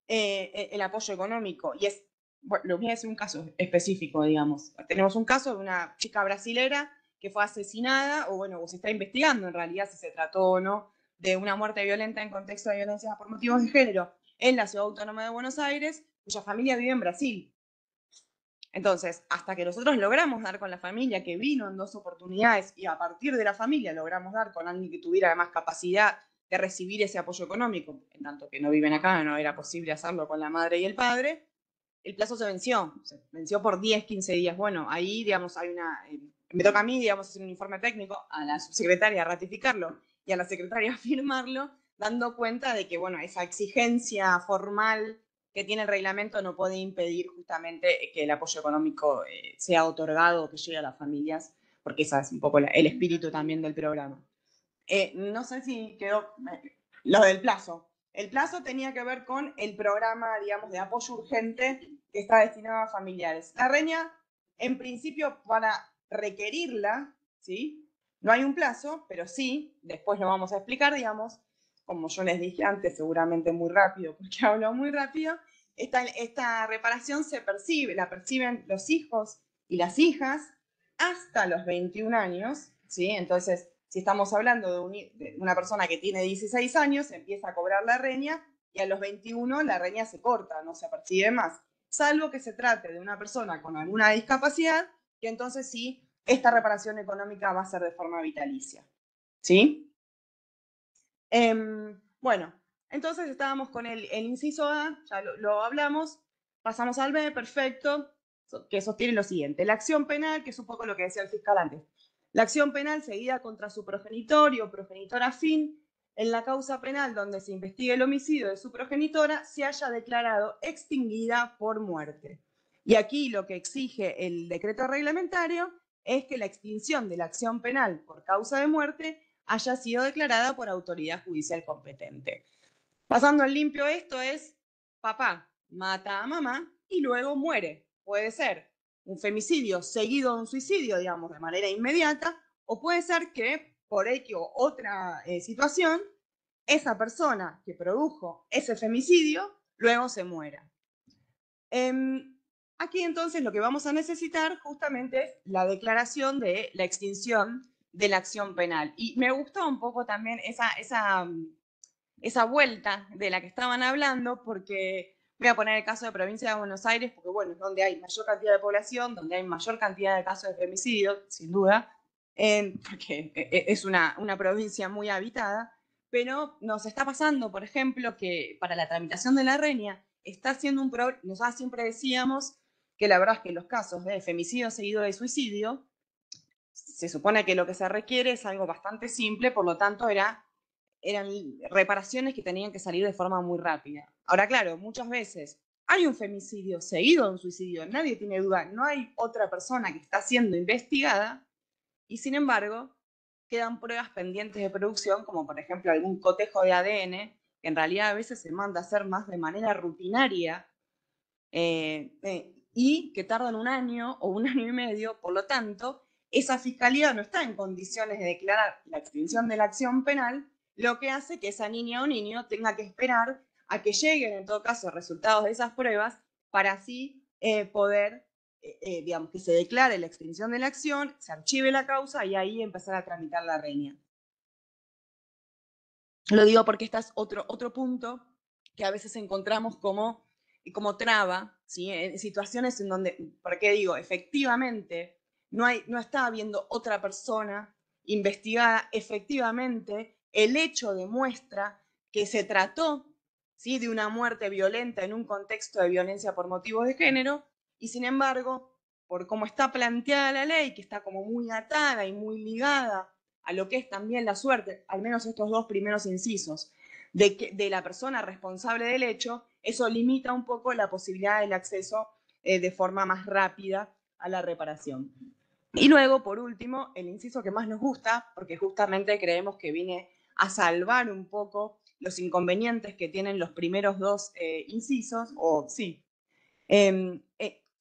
Speaker 5: el apoyo económico y es, bueno, lo voy a decir un caso específico, digamos. Tenemos un caso de una chica brasilera que fue asesinada o bueno, o se está investigando en realidad si se trató o no de una muerte violenta en contexto de violencia por motivos de género en la Ciudad Autónoma de Buenos Aires, cuya familia vive en Brasil. Entonces, hasta que nosotros logramos dar con la familia que vino en 2 oportunidades y a partir de la familia logramos dar con alguien que tuviera además capacidad de recibir ese apoyo económico, en tanto que no viven acá, no era posible hacerlo con la madre y el padre, el plazo se venció por 10, 15 días. Bueno, ahí, digamos, hay una, me toca a mí, digamos, hacer un informe técnico, a la subsecretaria ratificarlo y a la secretaria firmarlo, dando cuenta de que, bueno, esa exigencia formal que tiene el reglamento no puede impedir justamente que el apoyo económico sea otorgado o que llegue a las familias, porque ese es un poco el espíritu también del programa. No sé si quedó lo del plazo. El plazo tenía que ver con el programa, digamos, de apoyo urgente que está destinado a familiares. La reña, en principio, para requerirla, ¿sí? No hay un plazo, pero sí, después lo vamos a explicar, digamos, como yo les dije antes, seguramente muy rápido, porque hablo muy rápido, esta reparación la perciben los hijos y las hijas hasta los 21 años, ¿sí? Entonces, si estamos hablando de una persona que tiene 16 años, empieza a cobrar la reña y a los 21 la reña se corta, no se percibe más, salvo que se trate de una persona con alguna discapacidad, que entonces sí, esta reparación económica va a ser de forma vitalicia, ¿sí? Bueno, entonces estábamos con el inciso A, ya lo hablamos, pasamos al B, perfecto, que sostiene lo siguiente. La acción penal, que es un poco lo que decía el fiscal antes. La acción penal seguida contra su progenitor o progenitora afín en la causa penal donde se investigue el homicidio de su progenitora se haya declarado extinguida por muerte. Y aquí lo que exige el decreto reglamentario es que la extinción de la acción penal por causa de muerte haya sido declarada por autoridad judicial competente. Pasando al limpio, esto es: papá mata a mamá y luego muere. Puede ser un femicidio seguido de un suicidio, digamos, de manera inmediata, o puede ser que por X o otra situación, esa persona que produjo ese femicidio luego se muera. Aquí entonces lo que vamos a necesitar justamente es la declaración de la extinción de la acción penal. Y me gustó un poco también esa vuelta de la que estaban hablando, porque voy a poner el caso de provincia de Buenos Aires, porque bueno, es donde hay mayor cantidad de población, donde hay mayor cantidad de casos de femicidio, sin duda, porque es una provincia muy habitada, pero nos está pasando, por ejemplo, que para la tramitación de la reña está siendo un problema. Nosotros siempre decíamos que la verdad es que los casos de femicidio seguido de suicidio, se supone que lo que se requiere es algo bastante simple, por lo tanto eran reparaciones que tenían que salir de forma muy rápida. Ahora, claro, muchas veces hay un femicidio seguido de un suicidio, nadie tiene duda, no hay otra persona que está siendo investigada y sin embargo quedan pruebas pendientes de producción, como por ejemplo algún cotejo de ADN, que en realidad a veces se manda a hacer más de manera rutinaria y que tardan 1 año o 1 año y medio, por lo tanto, esa fiscalía no está en condiciones de declarar la extinción de la acción penal, lo que hace que esa niña o niño tenga que esperar a que lleguen, en todo caso, resultados de esas pruebas para así poder, digamos, que se declare la extinción de la acción, se archive la causa y ahí empezar a tramitar la reña. Lo digo porque este es otro punto que a veces encontramos como traba, ¿sí? En situaciones en donde, ¿por qué digo? Efectivamente, no está habiendo otra persona investigada, efectivamente, el hecho demuestra que se trató, ¿sí?, de una muerte violenta en un contexto de violencia por motivos de género, y sin embargo, por cómo está planteada la ley, que está como muy atada y muy ligada a lo que es también la suerte, al menos estos 2 primeros incisos, de la persona responsable del hecho, eso limita un poco la posibilidad del acceso de forma más rápida a la reparación. Y luego, por último, el inciso que más nos gusta, porque justamente creemos que viene a salvar un poco los inconvenientes que tienen los primeros dos incisos, o sí,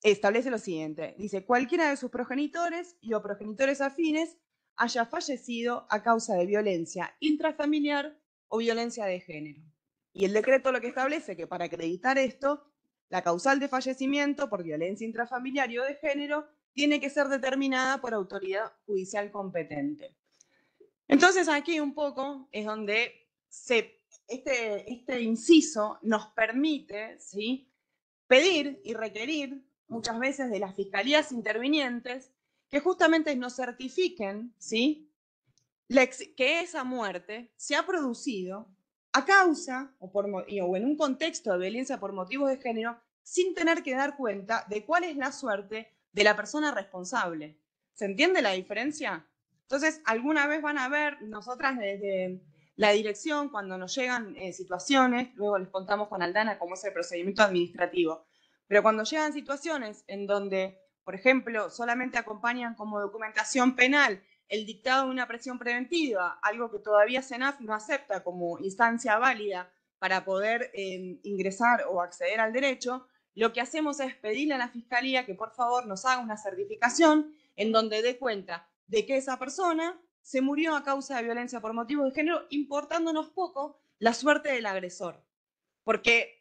Speaker 5: establece lo siguiente. Dice, cualquiera de sus progenitores y o progenitores afines haya fallecido a causa de violencia intrafamiliar o violencia de género. Y el decreto lo que establece que para acreditar esto, la causal de fallecimiento por violencia intrafamiliar y o de género tiene que ser determinada por autoridad judicial competente. Entonces aquí un poco es donde este inciso nos permite, ¿sí?, pedir y requerir muchas veces de las fiscalías intervinientes que justamente nos certifiquen, ¿sí?, que esa muerte se ha producido a causa o en un contexto de violencia por motivos de género sin tener que dar cuenta de cuál es la suerte de la persona responsable. ¿Se entiende la diferencia? Entonces, alguna vez van a ver, nosotras desde la dirección, cuando nos llegan situaciones, luego les contamos con Aldana cómo es el procedimiento administrativo, pero cuando llegan situaciones en donde, por ejemplo, solamente acompañan como documentación penal el dictado de una prisión preventiva, algo que todavía CENAF no acepta como instancia válida para poder ingresar o acceder al derecho, lo que hacemos es pedirle a la Fiscalía que por favor nos haga una certificación en donde dé cuenta de que esa persona se murió a causa de violencia por motivos de género, importándonos poco la suerte del agresor. Porque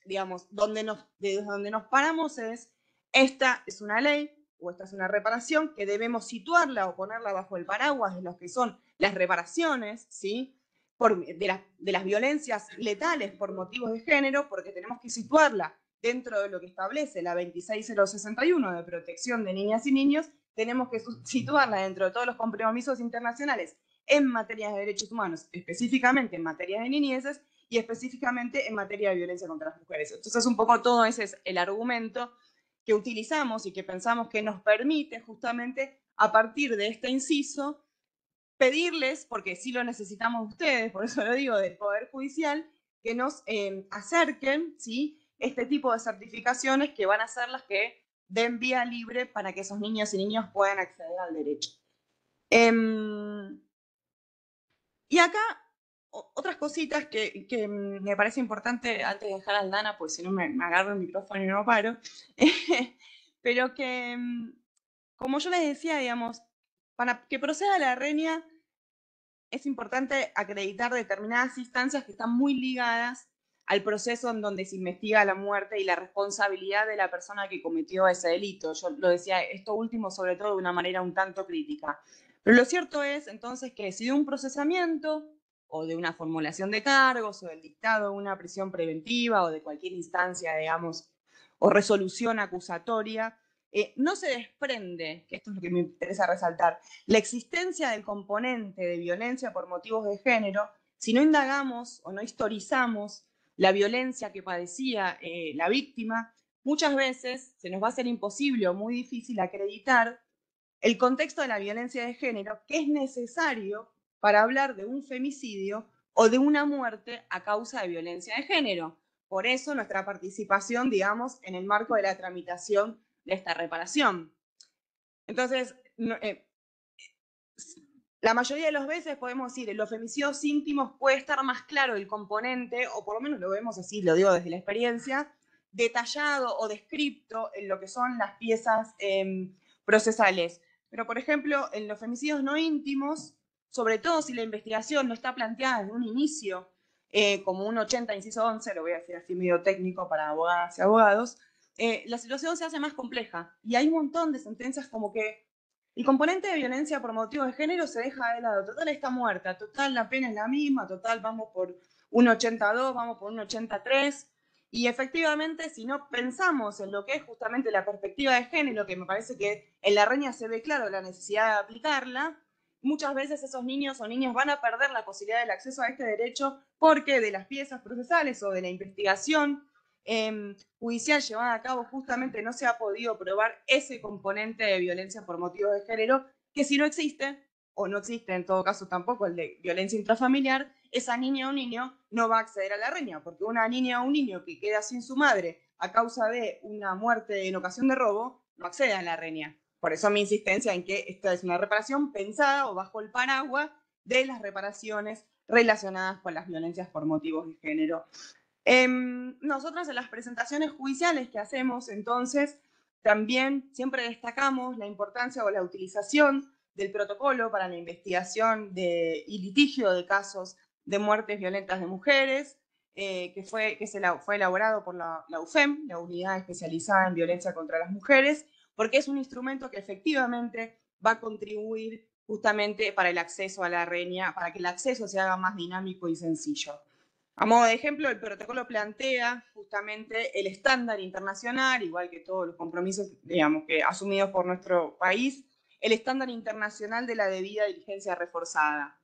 Speaker 5: digamos, de donde nos paramos es, esta es una ley, o esta es una reparación, que debemos situarla o ponerla bajo el paraguas de lo que son las reparaciones, ¿sí?, de las violencias letales por motivos de género, porque tenemos que situarla dentro de lo que establece la 26061 de protección de niñas y niños, tenemos que situarla dentro de todos los compromisos internacionales en materia de derechos humanos, específicamente en materia de niñeces y específicamente en materia de violencia contra las mujeres. Entonces, un poco todo ese es el argumento que utilizamos y que pensamos que nos permite justamente a partir de este inciso pedirles, porque sí lo necesitamos ustedes, por eso lo digo, del Poder Judicial, que nos acerquen, ¿sí?, este tipo de certificaciones que van a ser las que den vía libre para que esos niños y niños puedan acceder al derecho. Y acá otras cositas que me parece importante antes de dejar a Aldana, pues si no me agarro el micrófono y no paro, pero que, como yo les decía, digamos, para que proceda la RENIA es importante acreditar determinadas instancias que están muy ligadas al proceso en donde se investiga la muerte y la responsabilidad de la persona que cometió ese delito. Yo lo decía, esto último sobre todo de una manera un tanto crítica. Pero lo cierto es entonces que si de un procesamiento o de una formulación de cargos o del dictado de una prisión preventiva o de cualquier instancia, digamos, o resolución acusatoria, no se desprende, que esto es lo que me interesa resaltar, la existencia del componente de violencia por motivos de género, si no indagamos o no historizamos la violencia que padecía la víctima, muchas veces se nos va a hacer imposible o muy difícil acreditar el contexto de la violencia de género que es necesario para hablar de un femicidio o de una muerte a causa de violencia de género. Por eso nuestra participación, digamos, en el marco de la tramitación de esta reparación. Entonces, la mayoría de las veces podemos decir, en los femicidios íntimos puede estar más claro el componente, o por lo menos lo vemos así, lo digo desde la experiencia, detallado o descripto en lo que son las piezas procesales. Pero, por ejemplo, en los femicidios no íntimos, sobre todo si la investigación no está planteada desde un inicio, como un 80, inciso 11, lo voy a decir así medio técnico para abogadas y abogados, la situación se hace más compleja. Y hay un montón de sentencias como que el componente de violencia por motivos de género se deja de lado. Total está muerta, total la pena es la misma, total vamos por un 82, vamos por un 83. Y efectivamente, si no pensamos en lo que es justamente la perspectiva de género, que me parece que en la RENIA se ve claro la necesidad de aplicarla, muchas veces esos niños o niñas van a perder la posibilidad del acceso a este derecho porque de las piezas procesales o de la investigación judicial llevada a cabo justamente no se ha podido probar ese componente de violencia por motivos de género, que si no existe, o no existe en todo caso tampoco el de violencia intrafamiliar, esa niña o niño no va a acceder a la RENIA, porque una niña o un niño que queda sin su madre a causa de una muerte en ocasión de robo, no accede a la RENIA. Por eso mi insistencia en que esta es una reparación pensada o bajo el paraguas de las reparaciones relacionadas con las violencias por motivos de género. Nosotros en las presentaciones judiciales que hacemos, entonces, también siempre destacamos la importancia o la utilización del protocolo para la investigación y litigio de casos de muertes violentas de mujeres, que fue elaborado por la UFEM, la Unidad Especializada en Violencia contra las Mujeres, porque es un instrumento que efectivamente va a contribuir justamente para el acceso a la RENIA, para que el acceso se haga más dinámico y sencillo. A modo de ejemplo, el protocolo plantea justamente el estándar internacional, igual que todos los compromisos, digamos, que asumidos por nuestro país, el estándar internacional de la debida diligencia reforzada.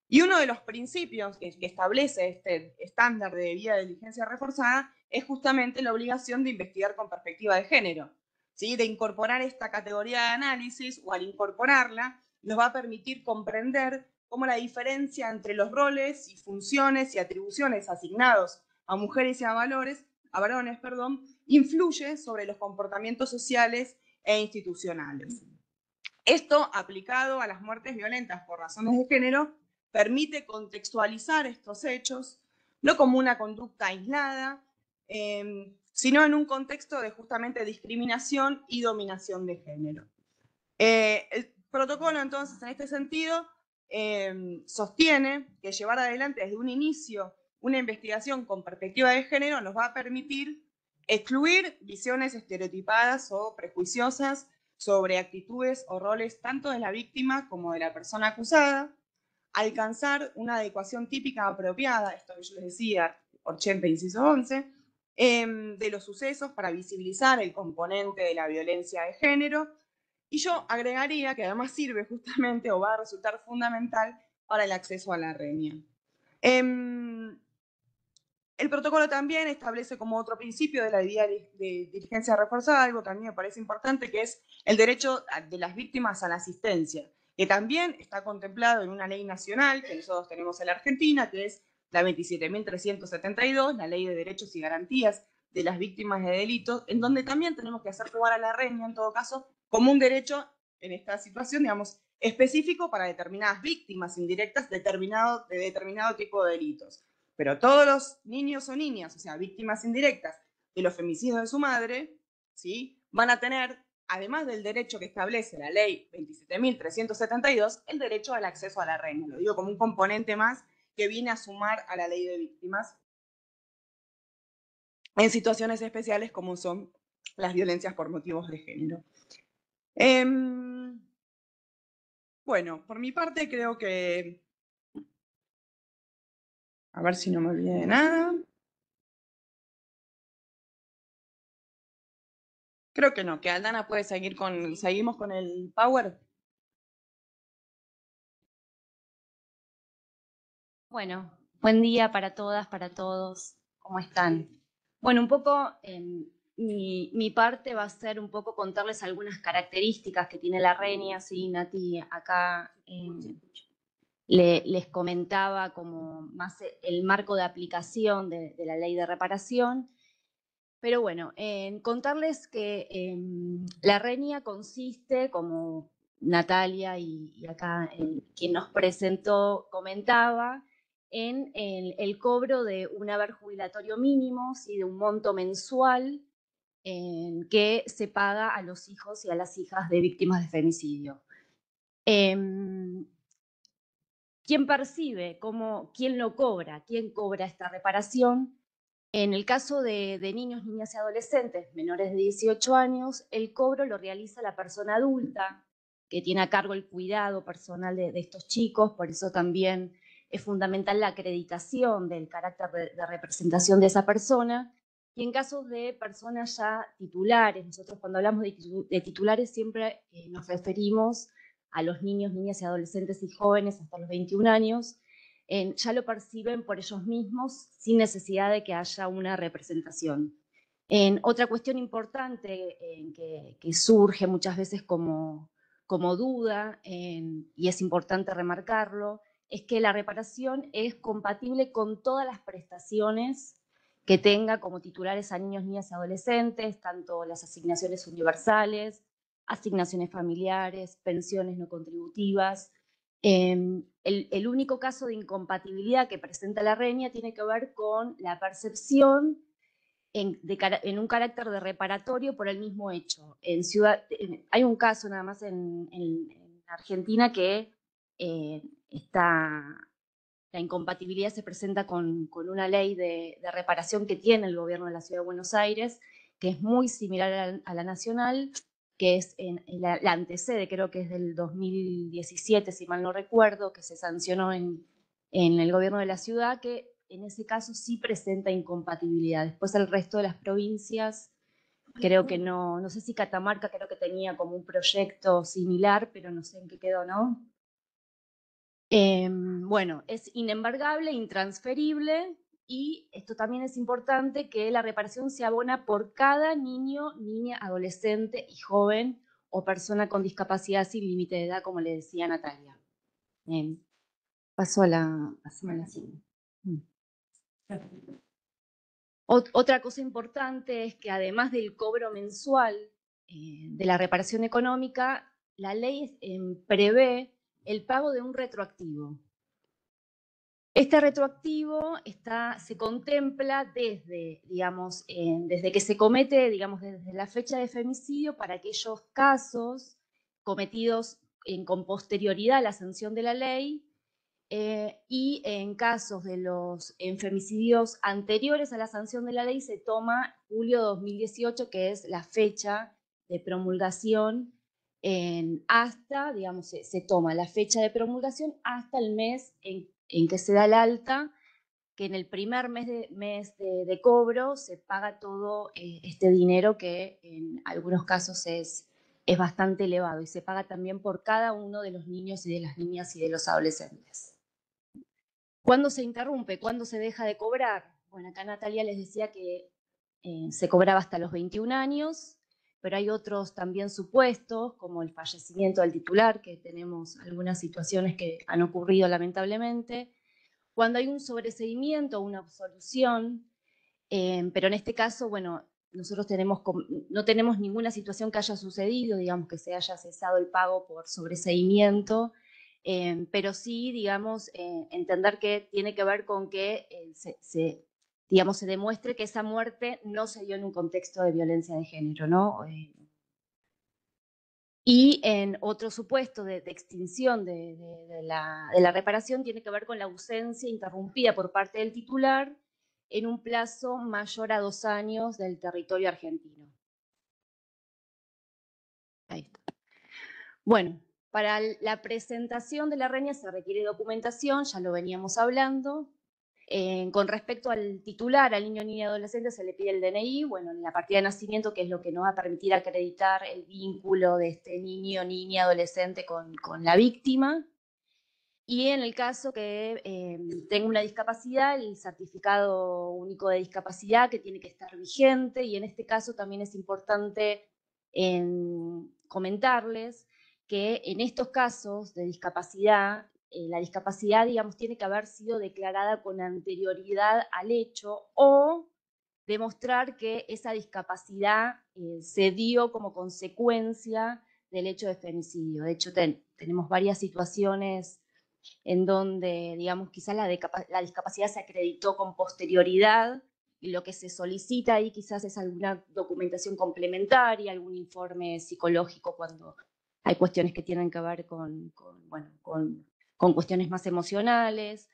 Speaker 5: Y uno de los principios que establece este estándar de debida diligencia reforzada es justamente la obligación de investigar con perspectiva de género, ¿sí? De incorporar esta categoría de análisis, o al incorporarla, nos va a permitir comprender cómo la diferencia entre los roles y funciones y atribuciones asignados a mujeres y a varones, influye sobre los comportamientos sociales e institucionales. Esto, aplicado a las muertes violentas por razones de género, permite contextualizar estos hechos, no como una conducta aislada, sino en un contexto de justamente discriminación y dominación de género. El protocolo, entonces, en este sentido, sostiene que llevar adelante desde un inicio una investigación con perspectiva de género nos va a permitir excluir visiones estereotipadas o prejuiciosas sobre actitudes o roles tanto de la víctima como de la persona acusada, alcanzar una adecuación típica apropiada, esto que yo les decía, 80 inciso 11, de los sucesos para visibilizar el componente de la violencia de género. Y yo agregaría que además sirve justamente o va a resultar fundamental para el acceso a la RENIA. El protocolo también establece como otro principio de la diligencia reforzada, algo que a mí me parece importante, que es el derecho de las víctimas a la asistencia, que también está contemplado en una ley nacional que nosotros tenemos en la Argentina, que es la 27.372, la Ley de Derechos y Garantías de las Víctimas de Delitos, en donde también tenemos que hacer jugar a la RENIA, en todo caso, como un derecho en esta situación, digamos, específico para determinadas víctimas indirectas de determinado tipo de delitos. Pero todos los niños o niñas, o sea, víctimas indirectas de los femicidios de su madre, ¿sí?, van a tener, además del derecho que establece la ley 27.372, el derecho al acceso a la RENIA. Lo digo como un componente más que viene a sumar a la ley de víctimas en situaciones especiales como son las violencias por motivos de género. Bueno, por mi parte creo que... A ver si no me olvidé de nada. Creo que no, que Aldana puede seguir seguimos con el Power.
Speaker 7: Bueno, buen día para todas, para todos. ¿Cómo están? Bueno, un poco mi parte va a ser un poco contarles algunas características que tiene la RENIA. Sí, Nati acá les comentaba como más el marco de aplicación de la ley de reparación. Pero bueno, en contarles que la RENIA consiste, como Natalia y acá quien nos presentó comentaba, en el cobro de un haber jubilatorio mínimo, ¿sí?, de un monto mensual que se paga a los hijos y a las hijas de víctimas de femicidio. ¿Quién percibe? ¿Quién lo cobra? ¿Quién cobra esta reparación? En el caso de niños, niñas y adolescentes menores de 18 años, el cobro lo realiza la persona adulta que tiene a cargo el cuidado personal de estos chicos. Por eso también es fundamental la acreditación del carácter de representación de esa persona. Y en casos de personas ya titulares, nosotros cuando hablamos de titulares siempre nos referimos a los niños, niñas y adolescentes y jóvenes hasta los 21 años, ya lo perciben por ellos mismos sin necesidad de que haya una representación. Otra cuestión importante que surge muchas veces como duda, y es importante remarcarlo, es que la reparación es compatible con todas las prestaciones que tenga como titulares a niños, niñas y adolescentes, tanto las asignaciones universales, asignaciones familiares, pensiones no contributivas, El único caso de incompatibilidad que presenta la REña tiene que ver con la percepción en un carácter de reparatorio por el mismo hecho. Hay un caso nada más en Argentina que la incompatibilidad se presenta con una ley de reparación que tiene el gobierno de la Ciudad de Buenos Aires, que es muy similar a la nacional, que es la antecede, creo que es del 2017, si mal no recuerdo, que se sancionó en el gobierno de la ciudad, que en ese caso sí presenta incompatibilidad. Después el resto de las provincias, creo que no sé si Catamarca creo que tenía como un proyecto similar, pero no sé en qué quedó, ¿no? Bueno, es inembargable, intransferible, y esto también es importante, que la reparación se abona por cada niño, niña, adolescente y joven o persona con discapacidad sin límite de edad, como le decía Natalia. Paso a la siguiente. Otra cosa importante es que además del cobro mensual de la reparación económica, la ley prevé el pago de un retroactivo. Este retroactivo se contempla desde, digamos, desde que se comete, digamos, desde la fecha de femicidio para aquellos casos cometidos con posterioridad a la sanción de la ley, y en casos de los femicidios anteriores a la sanción de la ley se toma julio 2018, que es la fecha de promulgación, hasta, digamos, se toma la fecha de promulgación hasta el mes en que se da el alta, que en el primer mes de cobro se paga todo este dinero, que en algunos casos es bastante elevado, y se paga también por cada uno de los niños y de las niñas y de los adolescentes. ¿Cuándo se interrumpe? ¿Cuándo se deja de cobrar? Bueno, acá Natalia les decía que se cobraba hasta los 21 años, pero hay otros también supuestos, como el fallecimiento del titular, que tenemos algunas situaciones que han ocurrido lamentablemente. Cuando hay un sobreseimiento, una absolución, pero en este caso, bueno, nosotros no tenemos ninguna situación que haya sucedido, digamos, que se haya cesado el pago por sobreseimiento, pero sí, digamos, entender que tiene que ver con que digamos, se demuestre que esa muerte no se dio en un contexto de violencia de género, ¿no? Y en otro supuesto de extinción de la reparación tiene que ver con la ausencia interrumpida por parte del titular en un plazo mayor a 2 años del territorio argentino. Ahí está. Bueno, para la presentación de la REña se requiere documentación, ya lo veníamos hablando. Con respecto al titular, al niño, niña, adolescente, se le pide el DNI, bueno, la partida de nacimiento, que es lo que nos va a permitir acreditar el vínculo de este niño, niña, adolescente con la víctima. Y en el caso que tenga una discapacidad, el certificado único de discapacidad, que tiene que estar vigente, y en este caso también es importante comentarles que en estos casos de discapacidad, la discapacidad, digamos, tiene que haber sido declarada con anterioridad al hecho, o demostrar que esa discapacidad se dio como consecuencia del hecho de femicidio. De hecho, tenemos varias situaciones en donde, digamos, quizás la discapacidad se acreditó con posterioridad, y lo que se solicita ahí quizás es alguna documentación complementaria, algún informe psicológico cuando hay cuestiones que tienen que ver con cuestiones más emocionales,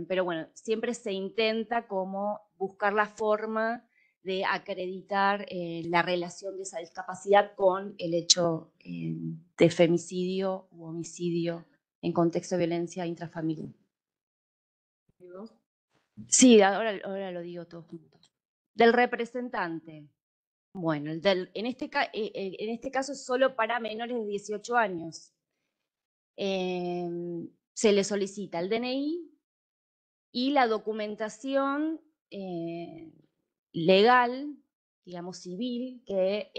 Speaker 7: pero bueno, siempre se intenta como buscar la forma de acreditar la relación de esa discapacidad con el hecho de femicidio u homicidio en contexto de violencia intrafamiliar. Sí, ahora lo digo todos juntos. Del representante. Bueno, en este caso es solo para menores de 18 años. Se le solicita el DNI y la documentación legal, digamos civil, que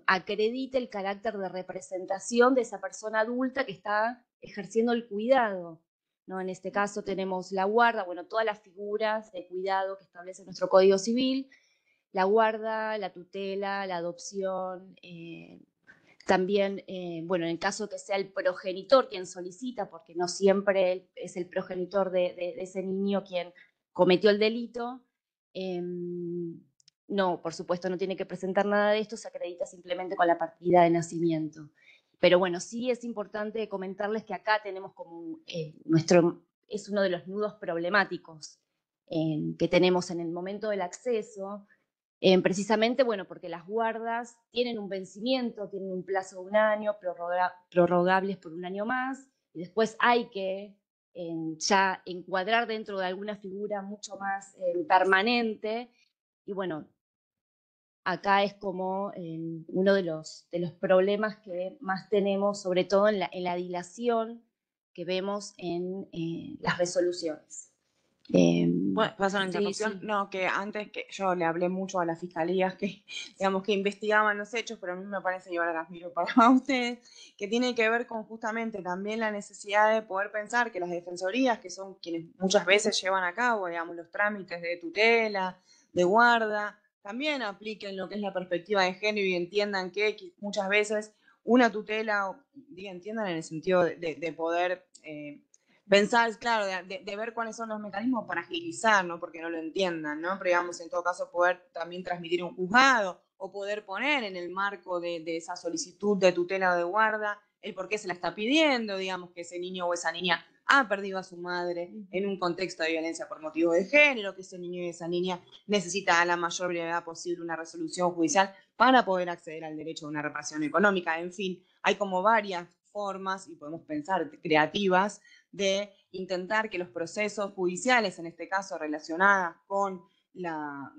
Speaker 7: acredite el carácter de representación de esa persona adulta que está ejerciendo el cuidado, ¿no? En este caso tenemos la guarda, bueno, todas las figuras de cuidado que establece nuestro Código Civil, la guarda, la tutela, la adopción, También, bueno, en el caso que sea el progenitor quien solicita, porque no siempre es el progenitor de ese niño quien cometió el delito, no, por supuesto, no tiene que presentar nada de esto, se acredita simplemente con la partida de nacimiento. Pero bueno, sí es importante comentarles que acá tenemos como es uno de los nudos problemáticos que tenemos en el momento del acceso, precisamente, bueno, porque las guardas tienen un vencimiento, tienen un plazo de un año, prorrogables por un año más, y después hay que ya encuadrar dentro de alguna figura mucho más permanente, y bueno, acá es como uno de los problemas que más tenemos, sobre todo en la dilación que vemos en las resoluciones.
Speaker 5: ¿Puedo hacer una
Speaker 7: Sí,
Speaker 5: interrupción?
Speaker 7: sí.
Speaker 5: No, que antes que yo le hablé mucho a las fiscalías que, digamos, que investigaban los hechos, pero a mí me parece, y ahora las miro para ustedes, que tiene que ver con justamente también la necesidad de poder pensar que las defensorías, que son quienes muchas veces llevan a cabo, digamos, los trámites de tutela, de guarda, también apliquen lo que es la perspectiva de género y entiendan que muchas veces una tutela, entiendan en el sentido de poder pensar, claro, de ver cuáles son los mecanismos para agilizar, ¿no? Porque no lo entiendan, ¿no? Pero digamos, en todo caso, poder también transmitir un juzgado o poder poner en el marco de esa solicitud de tutela o de guarda el por qué se la está pidiendo, digamos, que ese niño o esa niña ha perdido a su madre en un contexto de violencia por motivo de género, que ese niño y esa niña necesita a la mayor brevedad posible una resolución judicial para poder acceder al derecho a una reparación económica. En fin, hay como varias formas, y podemos pensar creativas, de intentar que los procesos judiciales, en este caso relacionadas con las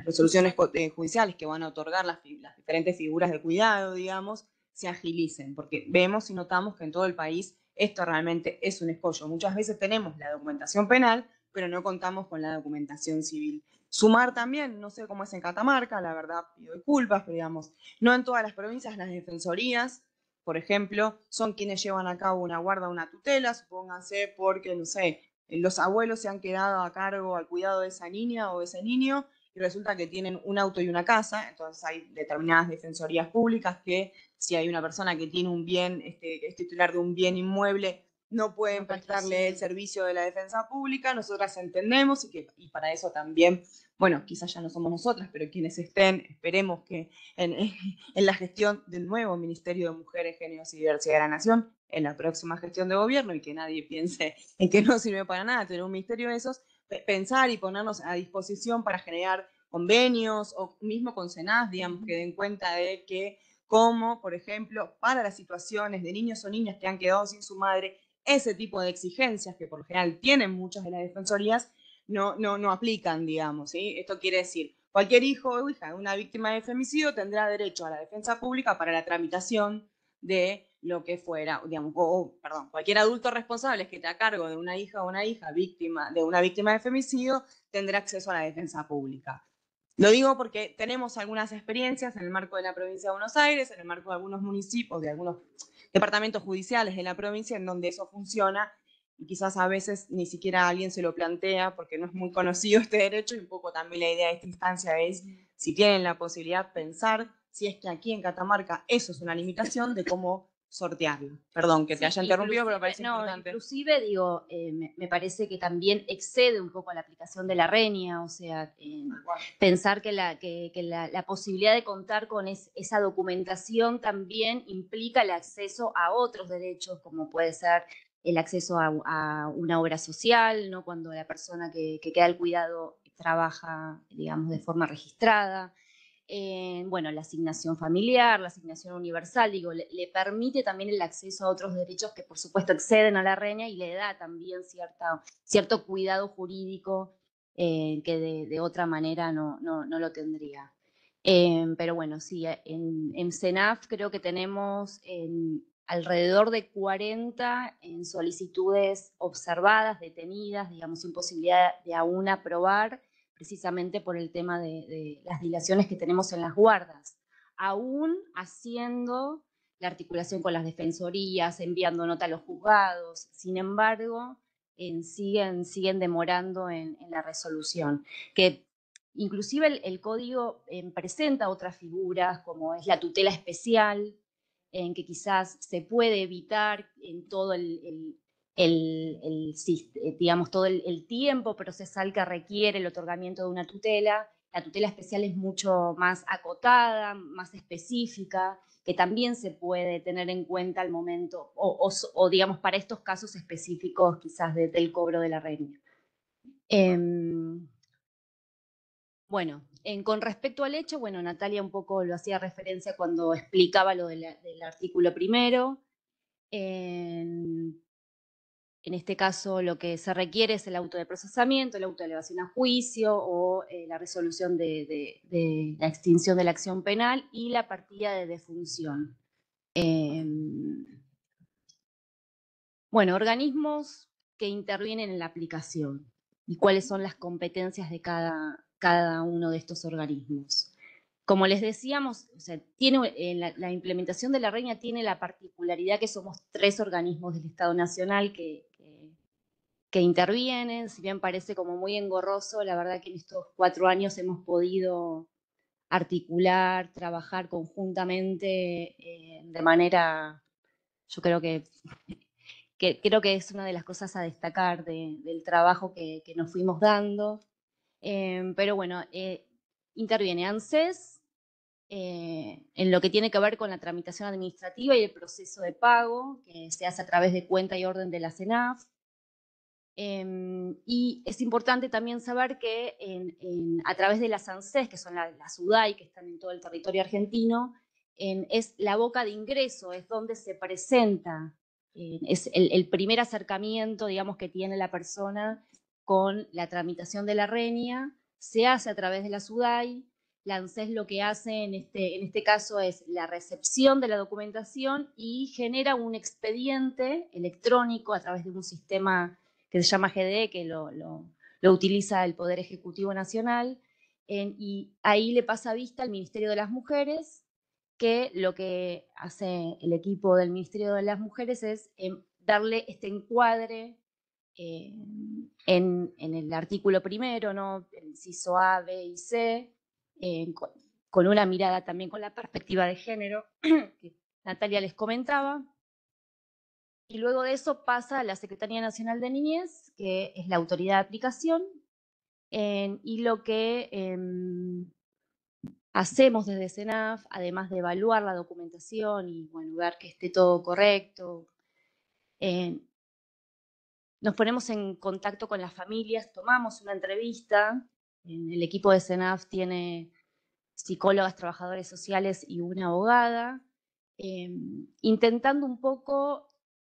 Speaker 5: resoluciones judiciales que van a otorgar las diferentes figuras de cuidado, digamos, se agilicen, porque vemos y notamos que en todo el país esto realmente es un escollo. Muchas veces tenemos la documentación penal, pero no contamos con la documentación civil. Sumar también, no sé cómo es en Catamarca, la verdad pido disculpas, pero digamos, no en todas las provincias las defensorías, por ejemplo, son quienes llevan a cabo una guarda o una tutela, supónganse porque, no sé, los abuelos se han quedado a cargo al cuidado de esa niña o de ese niño y resulta que tienen un auto y una casa, entonces hay determinadas defensorías públicas que si hay una persona que tiene un bien, es titular de un bien inmueble, no pueden prestarle el servicio de la defensa pública, nosotras entendemos y para eso también, bueno, quizás ya no somos nosotras, pero quienes estén, esperemos que en la gestión del nuevo Ministerio de Mujeres, Géneros y Diversidad de la Nación, en la próxima gestión de gobierno, y que nadie piense en que no sirve para nada tener un ministerio de esos, pensar y ponernos a disposición para generar convenios o mismo con SENAS, digamos, que den cuenta de que como, por ejemplo, para las situaciones de niños o niñas que han quedado sin su madre, ese tipo de exigencias que por lo general tienen muchas de las defensorías, no aplican, digamos, ¿sí? Esto quiere decir, cualquier hijo o hija de una víctima de femicidio tendrá derecho a la defensa pública para la tramitación de lo que fuera, digamos, cualquier adulto responsable que esté a cargo de una hija o una hija víctima de una víctima de femicidio tendrá acceso a la defensa pública. Lo digo porque tenemos algunas experiencias en el marco de la provincia de Buenos Aires, en el marco de algunos municipios, de algunos departamentos judiciales de la provincia en donde eso funciona y quizás a veces ni siquiera alguien se lo plantea porque no es muy conocido este derecho y un poco también la idea de esta instancia es, si tienen la posibilidad, pensar si es que aquí en Catamarca eso es una limitación de cómo sortearlo. Perdón que te haya interrumpido, pero me parece importante.
Speaker 7: Inclusive, digo, me parece que también excede un poco la aplicación de la RENIA, o sea, pensar que la posibilidad de contar con esa documentación también implica el acceso a otros derechos, como puede ser el acceso a una obra social, ¿no? Cuando la persona que queda al cuidado trabaja, digamos, de forma registrada. Bueno, la asignación familiar, la asignación universal, digo, le permite también el acceso a otros derechos que por supuesto exceden a la RENIA y le da también cierto cuidado jurídico que de otra manera no lo tendría. Pero bueno, sí, en SENAF creo que tenemos alrededor de 40 solicitudes observadas, detenidas, digamos, sin posibilidad de aún aprobar, precisamente por el tema de las dilaciones que tenemos en las guardas, aún haciendo la articulación con las defensorías, enviando nota a los juzgados. Sin embargo, siguen demorando en la resolución, que inclusive el código presenta otras figuras, como es la tutela especial, en que quizás se puede evitar en todo digamos, todo el tiempo procesal que requiere el otorgamiento de una tutela. La tutela especial es mucho más acotada, más específica, que también se puede tener en cuenta al momento, o digamos, para estos casos específicos quizás del cobro de la renta. Bueno, con respecto al hecho, bueno, Natalia un poco lo hacía referencia cuando explicaba lo del artículo primero. En este caso, lo que se requiere es el auto de procesamiento, el auto de elevación a juicio o la resolución de la extinción de la acción penal y la partida de defunción. Bueno, organismos que intervienen en la aplicación y cuáles son las competencias de cada uno de estos organismos. Como les decíamos, o sea, la implementación de la REña tiene la particularidad que somos 3 organismos del Estado Nacional que intervienen. Si bien parece como muy engorroso, la verdad que en estos 4 años hemos podido articular, trabajar conjuntamente de manera, yo creo que es una de las cosas a destacar del trabajo que nos fuimos dando. Pero bueno, interviene ANSES en lo que tiene que ver con la tramitación administrativa y el proceso de pago, que se hace a través de cuenta y orden de la CENAF. Y es importante también saber que a través de las ANSES, que son las UDAI, que están en todo el territorio argentino, es la boca de ingreso, es donde se presenta, es el primer acercamiento, digamos, que tiene la persona con la tramitación de la REña, se hace a través de la UDAI. La ANSES lo que hace en este caso es la recepción de la documentación y genera un expediente electrónico a través de un sistema que se llama GDE, que lo utiliza el Poder Ejecutivo Nacional, y ahí le pasa vista al Ministerio de las Mujeres, que lo que hace el equipo del Ministerio de las Mujeres es darle este encuadre en el artículo primero, ¿no? El inciso A, B y C, con una mirada también con la perspectiva de género que Natalia les comentaba. Y luego de eso pasa a la Secretaría Nacional de Niñez, que es la autoridad de aplicación, y lo que hacemos desde CENAF, además de evaluar la documentación y bueno, ver que esté todo correcto, nos ponemos en contacto con las familias, tomamos una entrevista. El equipo de CENAF tiene psicólogas, trabajadores sociales y una abogada, intentando un poco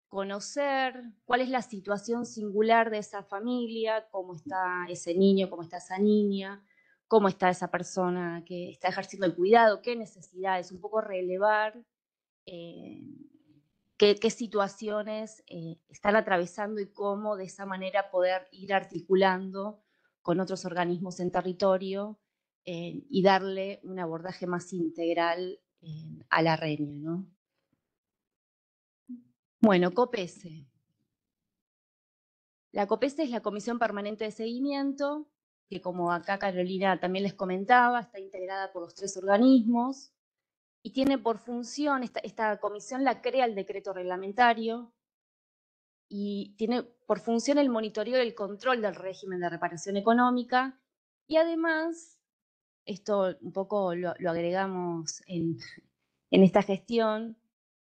Speaker 7: conocer cuál es la situación singular de esa familia, cómo está ese niño, cómo está esa niña, cómo está esa persona que está ejerciendo el cuidado, qué necesidades, un poco relevar qué situaciones están atravesando y cómo de esa manera poder ir articulando con otros organismos en territorio y darle un abordaje más integral a la REña, ¿no? Bueno, COPESE. La COPESE es la Comisión Permanente de Seguimiento, que como acá Carolina también les comentaba, está integrada por los 3 organismos y tiene por función, esta comisión la crea el decreto reglamentario y tiene por función el monitoreo y el control del régimen de reparación económica y además, esto un poco lo agregamos en esta gestión,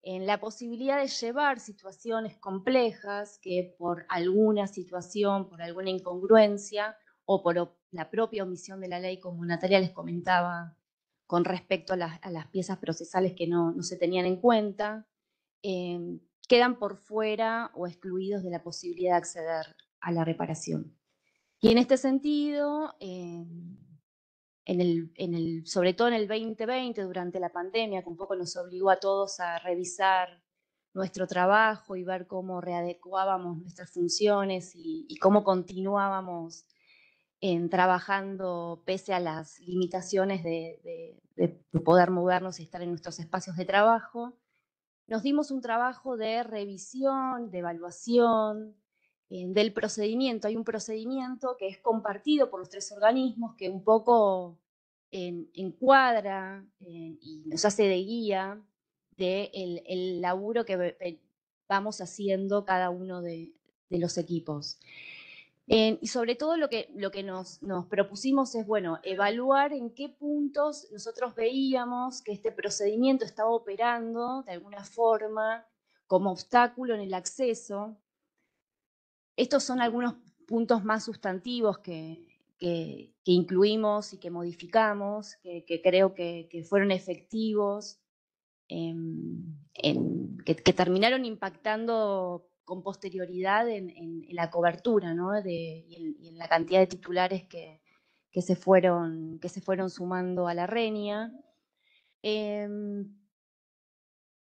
Speaker 7: en la posibilidad de llevar situaciones complejas que por alguna situación, por alguna incongruencia o por la propia omisión de la ley, como Natalia les comentaba, con respecto a las piezas procesales que no se tenían en cuenta, quedan por fuera o excluidos de la posibilidad de acceder a la reparación. Y en este sentido, sobre todo en el 2020, durante la pandemia, que un poco nos obligó a todos a revisar nuestro trabajo y ver cómo readecuábamos nuestras funciones y cómo continuábamos trabajando pese a las limitaciones de poder movernos y estar en nuestros espacios de trabajo, nos dimos un trabajo de revisión, de evaluación del procedimiento. Hay un procedimiento que es compartido por los 3 organismos que un poco encuadra y nos hace de guía el laburo que vamos haciendo cada uno de los equipos. Y sobre todo lo que nos propusimos es, bueno, evaluar en qué puntos nosotros veíamos que este procedimiento estaba operando de alguna forma como obstáculo en el acceso. Estos son algunos puntos más sustantivos que incluimos y que modificamos, que creo que fueron efectivos, que terminaron impactando con posterioridad en la cobertura, ¿no? Y en la cantidad de titulares que se fueron sumando a la RENIA.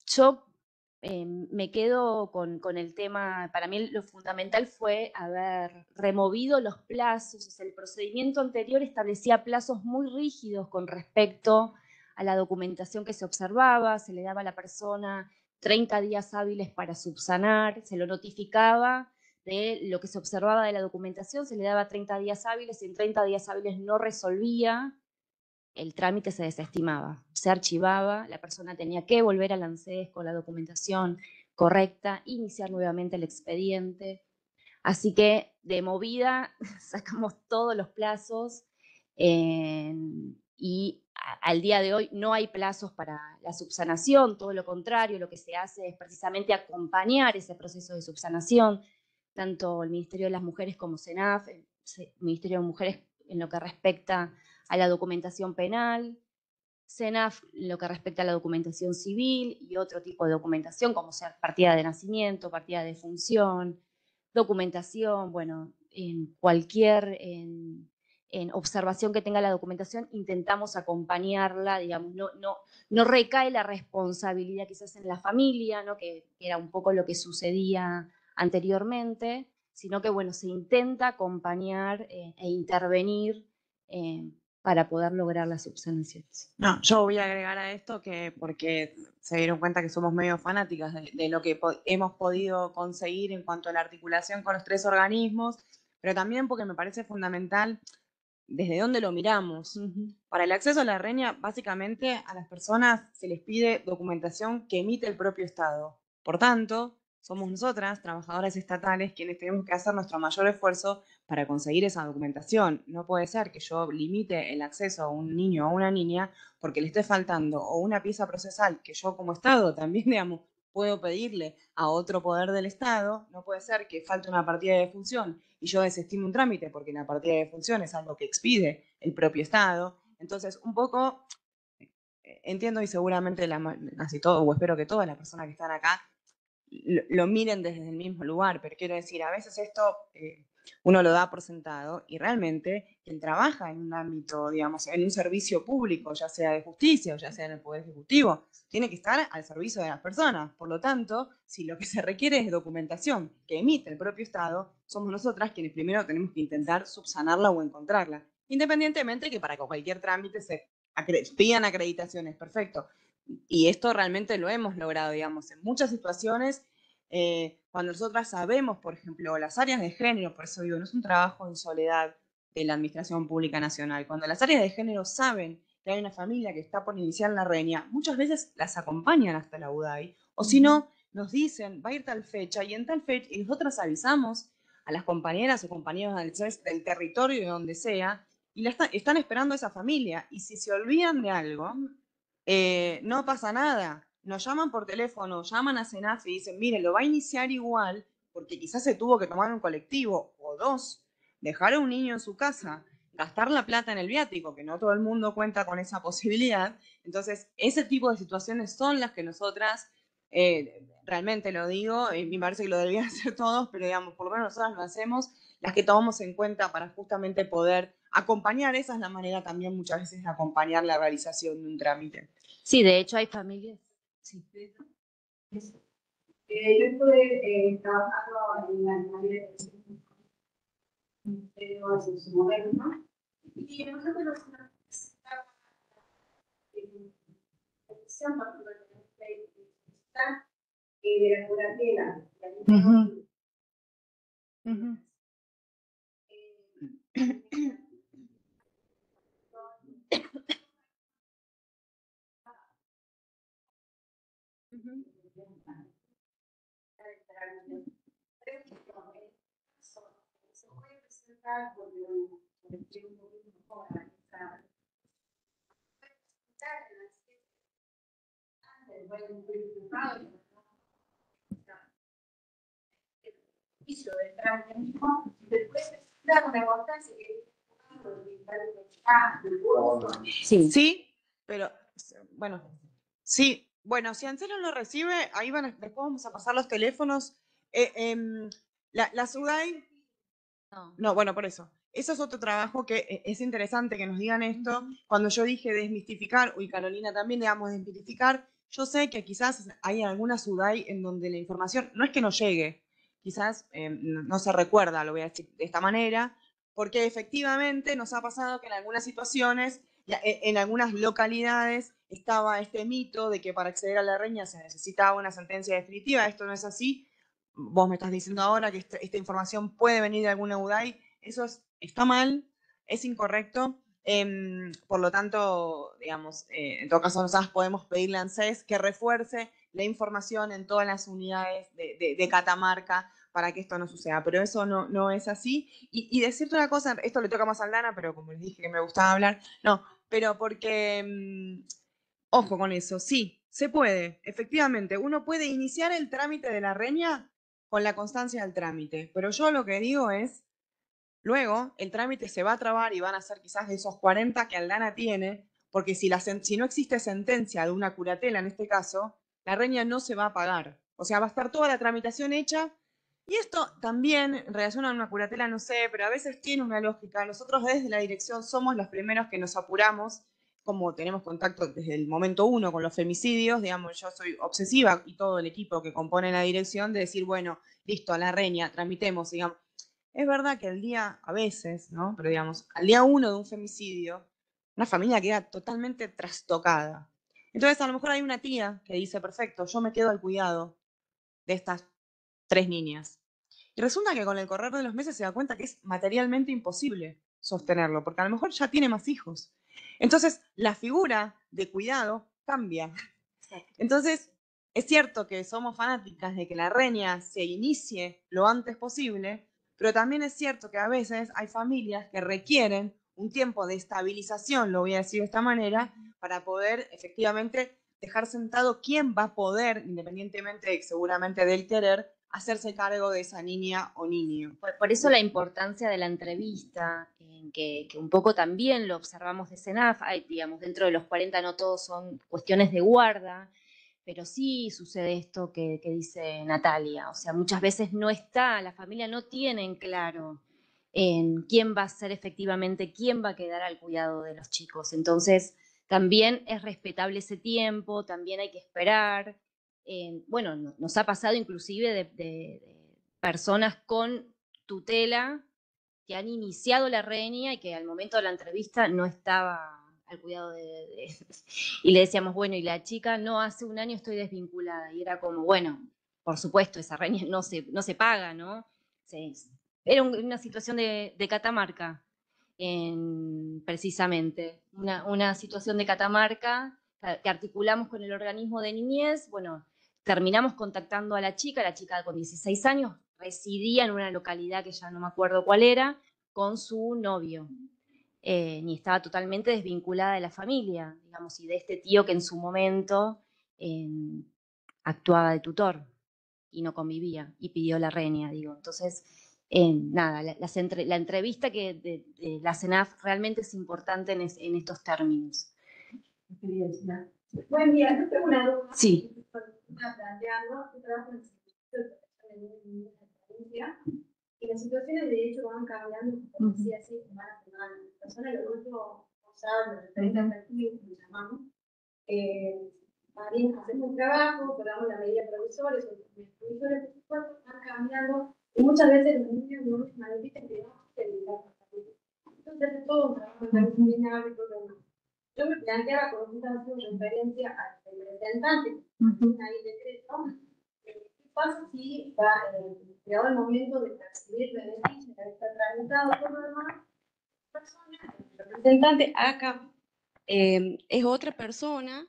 Speaker 7: Yo me quedo con el tema, para mí lo fundamental fue haber removido los plazos. O sea, el procedimiento anterior establecía plazos muy rígidos con respecto a la documentación que se observaba, se le daba a la persona 30 días hábiles para subsanar, se lo notificaba de lo que se observaba de la documentación, se le daba 30 días hábiles, y en 30 días hábiles no resolvía, el trámite se desestimaba, se archivaba, la persona tenía que volver al ANSES con la documentación correcta, iniciar nuevamente el expediente. Así que de movida sacamos todos los plazos y al día de hoy no hay plazos para la subsanación, todo lo contrario, lo que se hace es precisamente acompañar ese proceso de subsanación, tanto el Ministerio de las Mujeres como CENAF, el Ministerio de Mujeres en lo que respecta a la documentación penal, CENAF en lo que respecta a la documentación civil y otro tipo de documentación, como sea partida de nacimiento, partida de defunción, documentación, bueno, en cualquier en observación que tenga la documentación, intentamos acompañarla, digamos, no recae la responsabilidad quizás en la familia, ¿no? que era un poco lo que sucedía anteriormente, sino que, bueno, se intenta acompañar e intervenir para poder lograr la subsanación.
Speaker 5: No, yo voy a agregar a esto que porque se dieron cuenta que somos medio fanáticas de lo que hemos podido conseguir en cuanto a la articulación con los 3 organismos, pero también porque me parece fundamental desde dónde lo miramos. Para el acceso a la RENIA, básicamente a las personas se les pide documentación que emite el propio Estado. Por tanto, somos nosotras, trabajadoras estatales, quienes tenemos que hacer nuestro mayor esfuerzo para conseguir esa documentación. No puede ser que yo limite el acceso a un niño o a una niña porque le esté faltando o una pieza procesal que yo como Estado también, digamos, puedo pedirle a otro poder del Estado. No puede ser que falte una partida de defunción y yo desestime un trámite porque la partida de defunción es algo que expide el propio Estado. Entonces, un poco entiendo y seguramente casi todo, o espero que todas las personas que están acá lo miren desde el mismo lugar, pero quiero decir, a veces esto uno lo da por sentado y realmente quien trabaja en un ámbito, digamos, en un servicio público, ya sea de justicia o ya sea en el Poder Ejecutivo, tiene que estar al servicio de las personas. Por lo tanto, si lo que se requiere es documentación que emite el propio Estado, somos nosotras quienes primero tenemos que intentar subsanarla o encontrarla, independientemente que para cualquier trámite se pidan acreditaciones, perfecto. Y esto realmente lo hemos logrado, digamos, en muchas situaciones, cuando nosotras sabemos, por ejemplo, las áreas de género, por eso digo, no es un trabajo en soledad de la Administración Pública Nacional, cuando las áreas de género saben que hay una familia que está por iniciar la RENIA, muchas veces las acompañan hasta la UDAI, o si no, nos dicen, va a ir tal fecha, y en tal fecha, y nosotras avisamos a las compañeras o compañeros del territorio, de donde sea, y están esperando a esa familia, y si se olvidan de algo, no pasa nada. Nos llaman por teléfono, llaman a CENAF y dicen, mire, lo va a iniciar igual, porque quizás se tuvo que tomar un colectivo o 2, dejar a un niño en su casa, gastar la plata en el viático, que no todo el mundo cuenta con esa posibilidad. Entonces, ese tipo de situaciones son las que nosotras, realmente lo digo, y me parece que lo deberían hacer todos, pero digamos, por lo menos nosotras lo hacemos, las que tomamos en cuenta para justamente poder acompañar. Esa es la manera también muchas veces de acompañar la realización de un trámite.
Speaker 7: Sí, de hecho hay familias. Sí.
Speaker 3: Yo estuve trabajando en la área de en su momento, y nosotros nos de la curatela. Se puede presentar porque un poquito mejor analizar. Puede presentar en las antes, bueno, un juzgado, el juicio del trámite mismo, después presentar una constancia que
Speaker 7: Sí.
Speaker 5: Sí, pero bueno, sí, bueno, si Anselo lo recibe, ahí después vamos a pasar los teléfonos. La SUDAI, no, bueno, por eso. Eso es otro trabajo que es interesante que nos digan esto. Cuando yo dije desmistificar, y Carolina también, digamos, desmitificar, yo sé que quizás hay alguna SUDAI en donde la información no es que no llegue, quizás no se recuerda, lo voy a decir de esta manera, porque efectivamente nos ha pasado que en algunas situaciones, en algunas localidades, estaba este mito de que para acceder a la reña se necesitaba una sentencia definitiva. Esto no es así. Vos me estás diciendo ahora que esta información puede venir de alguna UDAI. Eso está mal, es incorrecto. Por lo tanto, digamos, en todo caso nosotros podemos pedirle a ANSES que refuerce la información en todas las unidades de Catamarca para que esto no suceda, pero eso no es así. Y decirte una cosa, esto le toca más a Aldana, pero como les dije que me gustaba hablar, no, pero porque, ojo con eso, sí, se puede, efectivamente, uno puede iniciar el trámite de la reña con la constancia del trámite, pero yo lo que digo es, luego el trámite se va a trabar y van a ser quizás de esos 40 que Aldana tiene, porque si no existe sentencia de una curatela en este caso, la reña no se va a pagar. O sea, va a estar toda la tramitación hecha. Y esto también, en relación a una curatela, no sé, pero a veces tiene una lógica. Nosotros desde la dirección somos los primeros que nos apuramos, como tenemos contacto desde el momento 1 con los femicidios, digamos, yo soy obsesiva y todo el equipo que compone la dirección de decir, bueno, listo, a la reña, tramitemos, digamos. Es verdad que el día, a veces, ¿no? Pero digamos, al día 1 de un femicidio, una familia queda totalmente trastocada. Entonces, a lo mejor hay una tía que dice, perfecto, yo me quedo al cuidado de estas 3 niñas. Y resulta que con el correr de los meses se da cuenta que es materialmente imposible sostenerlo, porque a lo mejor ya tiene más hijos. Entonces, la figura de cuidado cambia. Entonces, es cierto que somos fanáticas de que la reña se inicie lo antes posible, pero también es cierto que a veces hay familias que requieren un tiempo de estabilización, lo voy a decir de esta manera, para poder efectivamente dejar sentado quién va a poder, independientemente seguramente del querer, hacerse cargo de esa niña o niño.
Speaker 7: Por eso la importancia de la entrevista, en que un poco también lo observamos de CENAF, digamos, dentro de los 40 no todos son cuestiones de guarda, pero sí sucede esto que dice Natalia, o sea, muchas veces no está, la familia no tiene en claro en quién va a ser efectivamente, quién va a quedar al cuidado de los chicos. Entonces, también es respetable ese tiempo, también hay que esperar. Bueno, nos ha pasado inclusive de personas con tutela que han iniciado la reña y que al momento de la entrevista no estaba al cuidado y le decíamos, bueno, y la chica, no, hace un año estoy desvinculada. Y era como, bueno, por supuesto, esa reña no se paga, ¿no? Era una situación de Catamarca, precisamente. Una situación de Catamarca que articulamos con el organismo de niñez. Bueno, terminamos contactando a la chica con 16 años, residía en una localidad que ya no me acuerdo cuál era, con su novio. Ni estaba totalmente desvinculada de la familia, digamos, y de este tío que en su momento actuaba de tutor y no convivía y pidió la reña, digo. Entonces, nada, la entrevista de la CENAF realmente es importante en estos términos.
Speaker 3: Buen día, yo tengo una duda.
Speaker 7: Sí.
Speaker 3: Planteando, yo trabajo en el Servicio de Protección de Niños y las situaciones de derecho van cambiando, como decía así, semana a semana. Las personas, los grupos responsables, los diferentes activos, que llamamos, también hacemos un trabajo, pegamos la medida provisoria, los provisores de presupuesto van cambiando, y muchas veces los niños no se manifiestan que no se dedican a la salud. Entonces, es todo un trabajo interdisciplinario y todo lo demás. Yo me planteaba con esta referencia al representante, ahí decreto, ¿qué pasa si va llegado el momento de percibir beneficios, ya está tramitado todo lo demás? El representante acá es otra persona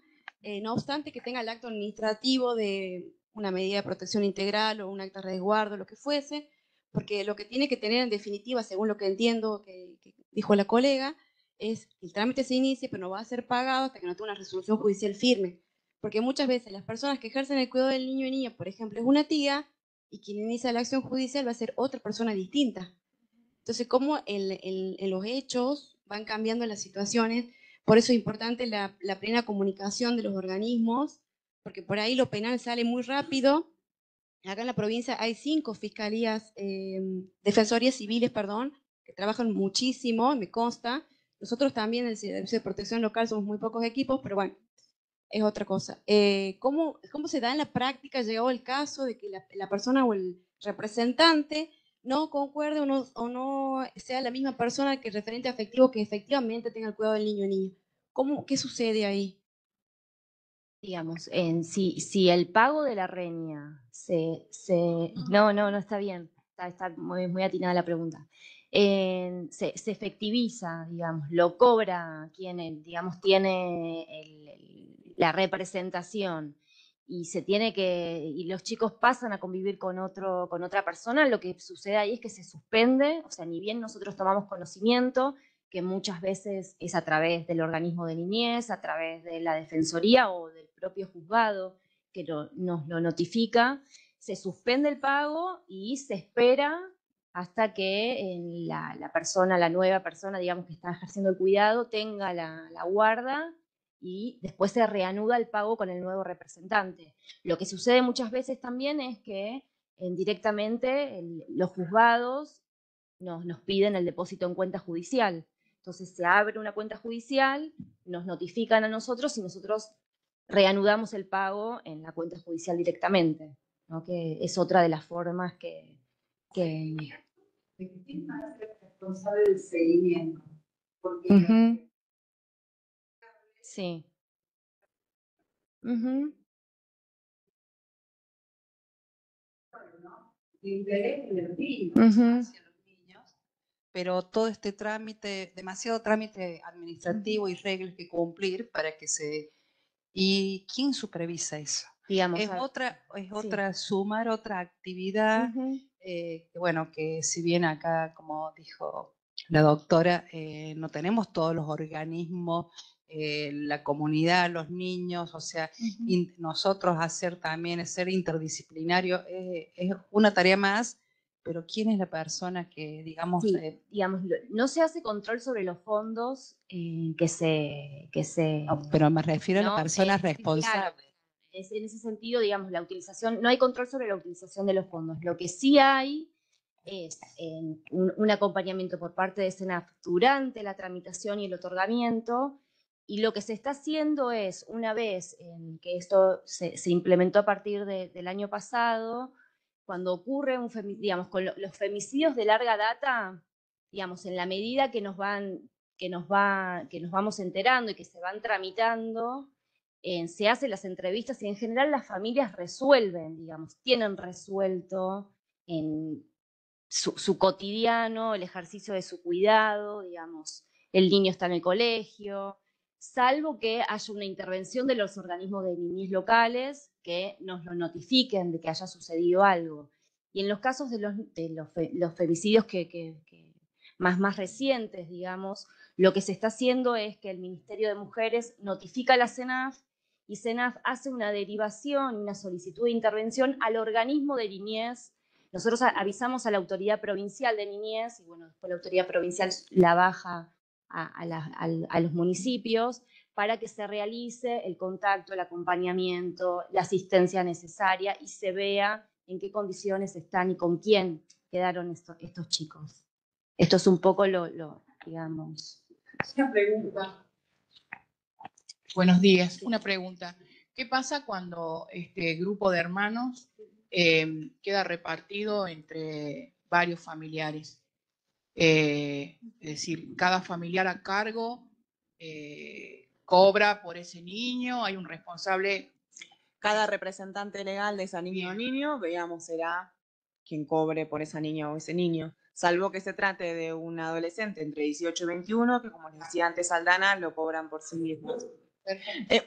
Speaker 8: no obstante que tenga el acto administrativo de una medida de protección integral o un acta de resguardo, lo que fuese, porque lo que tiene que tener en definitiva, según lo que entiendo que dijo la colega, es que el trámite se inicie, pero no va a ser pagado hasta que no tenga una resolución judicial firme. Porque muchas veces las personas que ejercen el cuidado del niño y niña, por ejemplo, es una tía, y quien inicia la acción judicial va a ser otra persona distinta. Entonces, cómo en los hechos van cambiando las situaciones, por eso es importante la plena comunicación de los organismos, porque por ahí lo penal sale muy rápido. Acá en la provincia hay 5 fiscalías, defensorías civiles, perdón, que trabajan muchísimo, me consta. Nosotros también en el Servicio de Protección Local somos muy pocos equipos, pero bueno, es otra cosa. ¿Cómo se da en la práctica? Llegó el caso de que la persona o el representante no concuerde o no sea la misma persona que el referente afectivo que efectivamente tenga el cuidado del niño o niña. ¿Qué sucede ahí?
Speaker 7: Digamos, si el pago de la reña no está bien, está muy atinada la pregunta. Se efectiviza, digamos, lo cobra quien, digamos, tiene la representación y y los chicos pasan a convivir con otra persona, lo que sucede ahí es que se suspende, o sea, ni bien nosotros tomamos conocimiento, que muchas veces es a través del organismo de niñez, a través de la defensoría o del propio juzgado que nos lo notifica, se suspende el pago y se espera hasta que la nueva persona, digamos, que está ejerciendo el cuidado, tenga la guarda y después se reanuda el pago con el nuevo representante. Lo que sucede muchas veces también es que directamente los juzgados nos piden el depósito en cuenta judicial. Entonces se abre una cuenta judicial, nos notifican a nosotros y nosotros reanudamos el pago en la cuenta judicial directamente, ¿no? Que es otra de las formas que
Speaker 9: ¿Quién va a ser responsable del seguimiento? Porque
Speaker 7: sí.
Speaker 9: interés en el niño
Speaker 10: hacia los niños, pero todo este trámite, demasiado trámite administrativo y reglas que cumplir para que se... ¿Y quién supervisa eso?
Speaker 7: Digamos,
Speaker 10: Es otra sumar otra actividad, que bueno, que si bien acá, como dijo la doctora, no tenemos todos los organismos, la comunidad, los niños, o sea, nosotros hacer también, ser interdisciplinario, es una tarea más, pero ¿quién es la persona que, digamos...
Speaker 7: Sí, digamos, no se hace control sobre los fondos que se...
Speaker 10: No, pero me refiero a la
Speaker 7: ¿no?
Speaker 10: persona
Speaker 7: Claro,
Speaker 10: responsable.
Speaker 7: en ese sentido, digamos, la utilización, no hay control sobre la utilización de los fondos. Lo que sí hay es un acompañamiento por parte de SENAF durante la tramitación y el otorgamiento, y lo que se está haciendo es, una vez que esto se implementó a partir del año pasado, cuando ocurre digamos, con los femicidios de larga data, digamos, en la medida que nos vamos enterando y que se van tramitando, se hacen las entrevistas y en general las familias resuelven, digamos, tienen resuelto en su cotidiano, el ejercicio de su cuidado, digamos, el niño está en el colegio, salvo que haya una intervención de los organismos de niñez locales que nos lo notifiquen de que haya sucedido algo. Y en los casos de los femicidios más recientes, digamos, lo que se está haciendo es que el Ministerio de Mujeres notifica a la CENAF y CENAF hace una derivación, una solicitud de intervención al organismo de niñez. Nosotros avisamos a la autoridad provincial de niñez y bueno, después la autoridad provincial la baja a los municipios para que se realice el contacto, el acompañamiento, la asistencia necesaria y se vea en qué condiciones están y con quién quedaron estos chicos. Esto es un poco digamos...
Speaker 9: Una pregunta.
Speaker 11: Buenos días, una pregunta. ¿Qué pasa cuando este grupo de hermanos queda repartido entre varios familiares? Es decir, cada familiar a cargo cobra por ese niño, hay un responsable.
Speaker 5: Cada representante legal de esa niña o niño, veamos, será quien cobre por esa niña o ese niño. Salvo que se trate de un adolescente entre 18 y 21, que como les decía antes Aldana, lo cobran por sí mismos.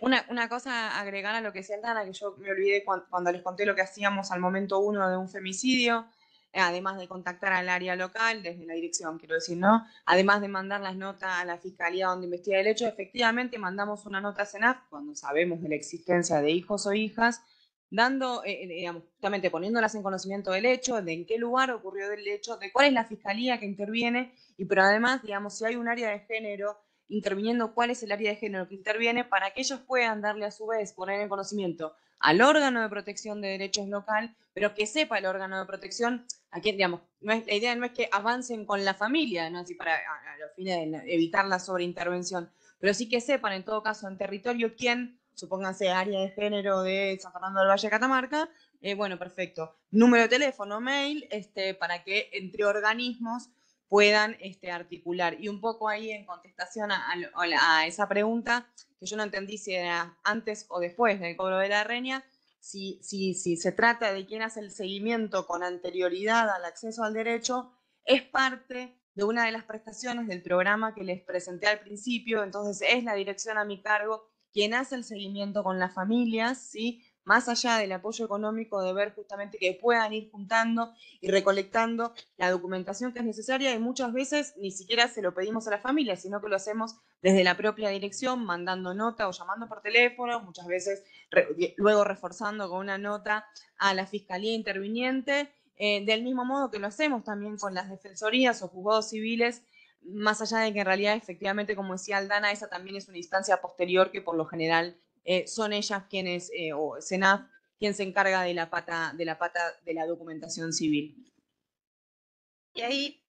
Speaker 5: Una cosa a agregar a lo que decía Aldana, que yo me olvidé cuando les conté lo que hacíamos al momento 1 de un femicidio, además de contactar al área local, desde la dirección, quiero decir, ¿no? Además de mandar las notas a la fiscalía donde investiga el hecho, efectivamente mandamos una nota a SENAF cuando sabemos de la existencia de hijos o hijas, dando, digamos, justamente poniéndolas en conocimiento del hecho, de en qué lugar ocurrió el hecho, de cuál es la fiscalía que interviene, pero además, digamos, si hay un área de género, interviniendo cuál es el área de género que interviene para que ellos puedan darle a su vez, poner en conocimiento al órgano de protección de derechos local, pero que sepa el órgano de protección, a quien, digamos, la idea no es que avancen con la familia, ¿no? Así para a los fines de evitar la sobreintervención, pero sí que sepan en todo caso en territorio quién, supónganse área de género de San Fernando del Valle de Catamarca, bueno, perfecto. Número de teléfono, mail, para que entre organismos puedan articular. Y un poco ahí en contestación a esa pregunta, que yo no entendí si era antes o después del cobro de la reña, si se trata de quién hace el seguimiento con anterioridad al acceso al derecho, es parte de una de las prestaciones del programa que les presenté al principio, entonces es la dirección a mi cargo quien hace el seguimiento con las familias, ¿sí? Más allá del apoyo económico, de ver justamente que puedan ir juntando y recolectando la documentación que es necesaria, y muchas veces ni siquiera se lo pedimos a la familia, sino que lo hacemos desde la propia dirección, mandando nota o llamando por teléfono, muchas veces luego reforzando con una nota a la fiscalía interviniente, del mismo modo que lo hacemos también con las defensorías o juzgados civiles, más allá de que en realidad efectivamente, como decía Aldana, esa también es una instancia posterior que por lo general son ellas quienes, o SENAF, quien se encarga de la pata de la documentación civil.
Speaker 2: Y ahí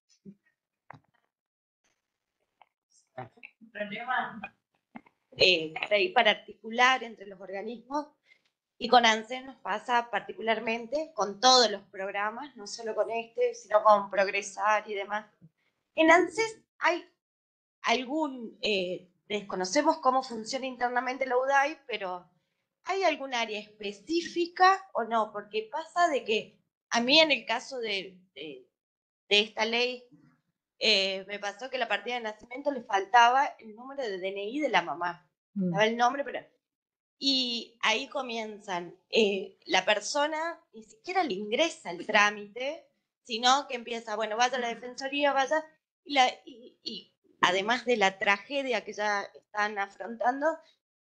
Speaker 12: problema para articular entre los organismos, y con ANSES nos pasa particularmente con todos los programas, no solo con este, sino con Progresar y demás. En ANSES hay algún, desconocemos cómo funciona internamente la UDAI, pero ¿hay algún área específica o no? Porque pasa de que a mí en el caso de esta ley, me pasó que la partida de nacimiento le faltaba el número de DNI de la mamá. Estaba el nombre, pero... Y ahí comienzan. La persona ni siquiera le ingresa el trámite, sino que empieza, bueno, vaya a la defensoría, vaya... Y además de la tragedia que ya están afrontando,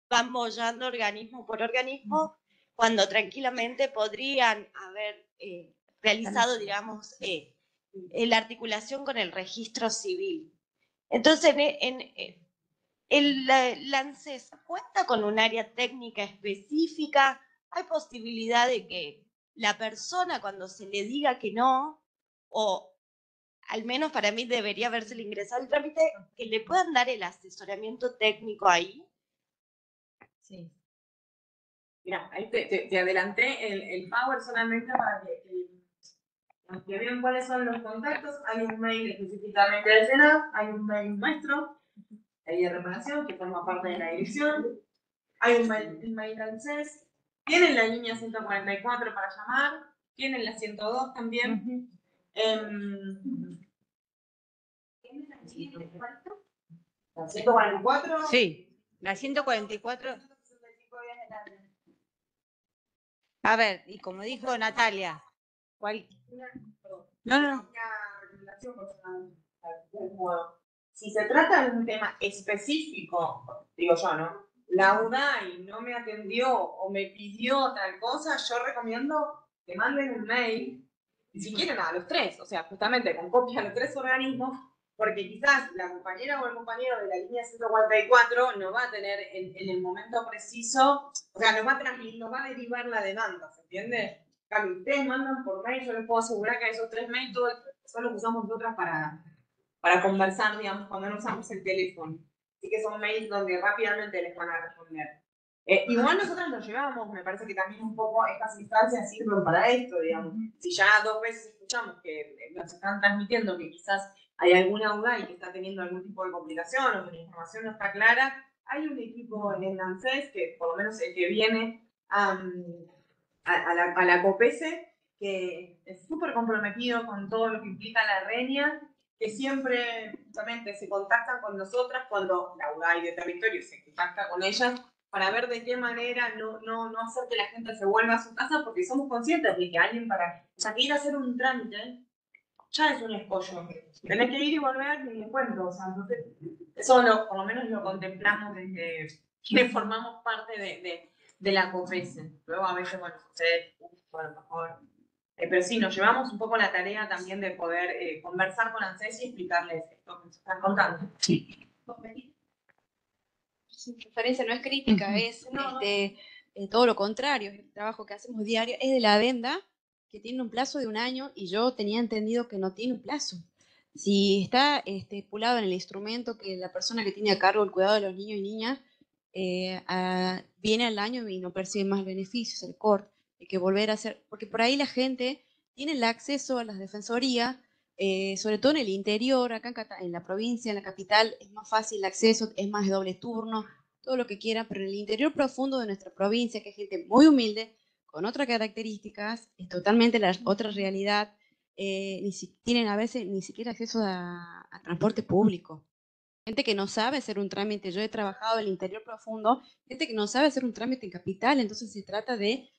Speaker 12: van bollando organismo por organismo, cuando tranquilamente podrían haber realizado, digamos, la articulación con el registro civil. Entonces, el ANSES cuenta con un área técnica específica. Hay posibilidad de que la persona, cuando se le diga que no, o al menos para mí debería haberse ingresado el trámite, que le puedan dar el asesoramiento técnico ahí.
Speaker 5: Sí. Mira, ahí te adelanté el Power solamente para que vean cuáles son los contactos. Hay un mail específicamente del SENAF, hay un mail nuestro, ahí de reparación, que forma parte de la dirección. Hay un mail del ANSES. Tienen la línea 144 para llamar, tienen la 102 también. ¿La 144?
Speaker 2: Sí, la 144. A ver, y como dijo Natalia, No.
Speaker 5: Si se trata de un tema específico, digo yo, ¿no? La UDAI no me atendió o me pidió tal cosa, yo recomiendo que manden un mail, y si quieren a los tres, o sea, justamente con copia a los tres organismos, porque quizás la compañera o el compañero de la línea 144 no va a tener en el momento preciso, o sea, nos va a derivar la demanda, ¿se entiende? Cuando ustedes mandan por mail, yo les puedo asegurar que esos tres mails son los que usamos nosotras para conversar, digamos, cuando no usamos el teléfono. Así que son mails donde rápidamente les van a responder. Igual nosotros los llevamos, me parece que también un poco estas instancias sirven para esto, digamos. Si ya 2 veces escuchamos que nos están transmitiendo que quizás hay alguna UDAI que está teniendo algún tipo de complicación o que la información no está clara, hay un equipo en el ANSES, que por lo menos el que viene a la COPESE, que es súper comprometido con todo lo que implica la reña, que siempre justamente se contactan con nosotras cuando la UDAI de territorio se contacta con ellas para ver de qué manera no hacer que la gente se vuelva a su casa, porque somos conscientes de que alguien o sea, que ir a hacer un trámite ya es un escollo. Tenés que ir y volver y encuentro, o sea, entonces, eso por lo menos lo contemplamos desde que formamos parte de la COFESE. Luego a veces, bueno, sucede, bueno, mejor. Pero sí, nos llevamos un poco la tarea también de poder conversar con ANSES y explicarles esto que se están contando.
Speaker 8: Sí. Mi preferencia no es crítica, es todo lo contrario, el trabajo que hacemos diario es de la adenda, que tiene un plazo de 1 año, y yo tenía entendido que no tiene un plazo. Si está estipulado en el instrumento que la persona que tiene a cargo el cuidado de los niños y niñas viene al año y no percibe más beneficios, el CORT, hay que volver a hacer, porque por ahí la gente tiene el acceso a las defensorías, sobre todo en el interior, acá en la provincia, en la capital, es más fácil el acceso, es más de doble turno, todo lo que quieran, pero en el interior profundo de nuestra provincia, que es gente muy humilde, con otras características, es totalmente la otra realidad, tienen a veces ni siquiera acceso a transporte público. Gente que no sabe hacer un trámite, yo he trabajado en el interior profundo, gente que no sabe hacer un trámite en capital, entonces se trata de,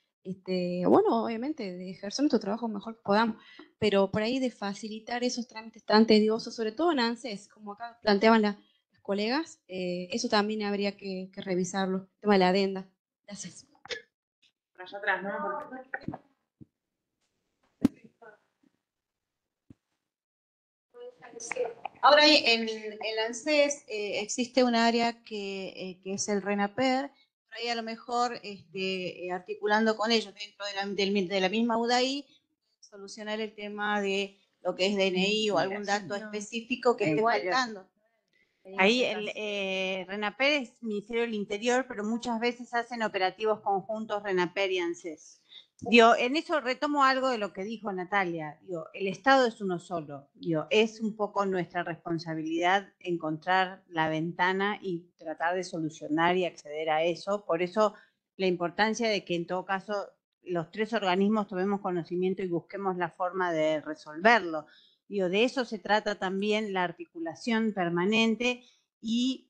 Speaker 8: bueno, obviamente, de ejercer nuestro trabajo mejor que podamos, pero por ahí de facilitar esos trámites tan tediosos, sobre todo en ANSES, como acá planteaban las colegas, eso también habría que revisarlo, el tema de la adenda. Gracias.
Speaker 5: Por allá atrás, ¿no?
Speaker 2: Ahora en el ANSES existe un área que es el RENAPER, por ahí a lo mejor articulando con ellos dentro de la misma UDAI, solucionar el tema de lo que es DNI o algún dato específico que esté faltando. Ahí el RENAPER es Ministerio del Interior, pero muchas veces hacen operativos conjuntos RENAPER y ANSES. En eso retomo algo de lo que dijo Natalia. El Estado es uno solo. Es un poco nuestra responsabilidad encontrar la ventana y tratar de solucionar y acceder a eso. Por eso la importancia de que en todo caso los 3 organismos tomemos conocimiento y busquemos la forma de resolverlo. De eso se trata también la articulación permanente y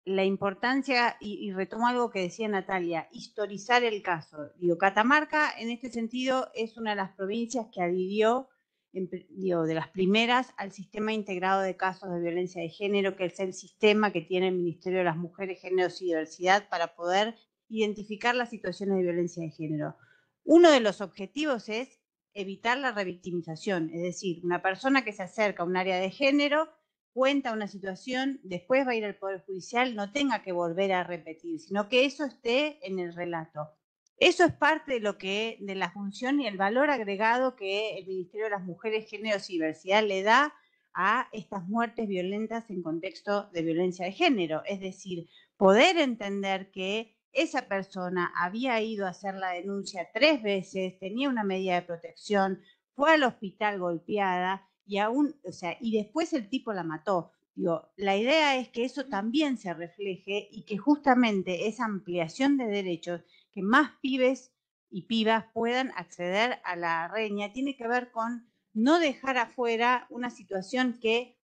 Speaker 2: la importancia, y retomo algo que decía Natalia, historizar el caso. Catamarca en este sentido es una de las provincias que adhirió, de las primeras, al sistema integrado de casos de violencia de género, que es el sistema que tiene el Ministerio de las Mujeres, Géneros y Diversidad para poder identificar las situaciones de violencia de género. Uno de los objetivos es evitar la revictimización, es decir, una persona que se acerca a un área de género, cuenta una situación, después va a ir al Poder Judicial, no tenga que volver a repetir, sino que eso esté en el relato. Eso es parte de la función y el valor agregado que el Ministerio de las Mujeres, Géneros y Diversidad le da a estas muertes violentas en contexto de violencia de género. Es decir, poder entender que esa persona había ido a hacer la denuncia 3 veces, tenía una medida de protección, fue al hospital golpeada y después el tipo la mató. La idea es que eso también se refleje y que justamente esa ampliación de derechos, que más pibes y pibas puedan acceder a la reña, tiene que ver con no dejar afuera una situación que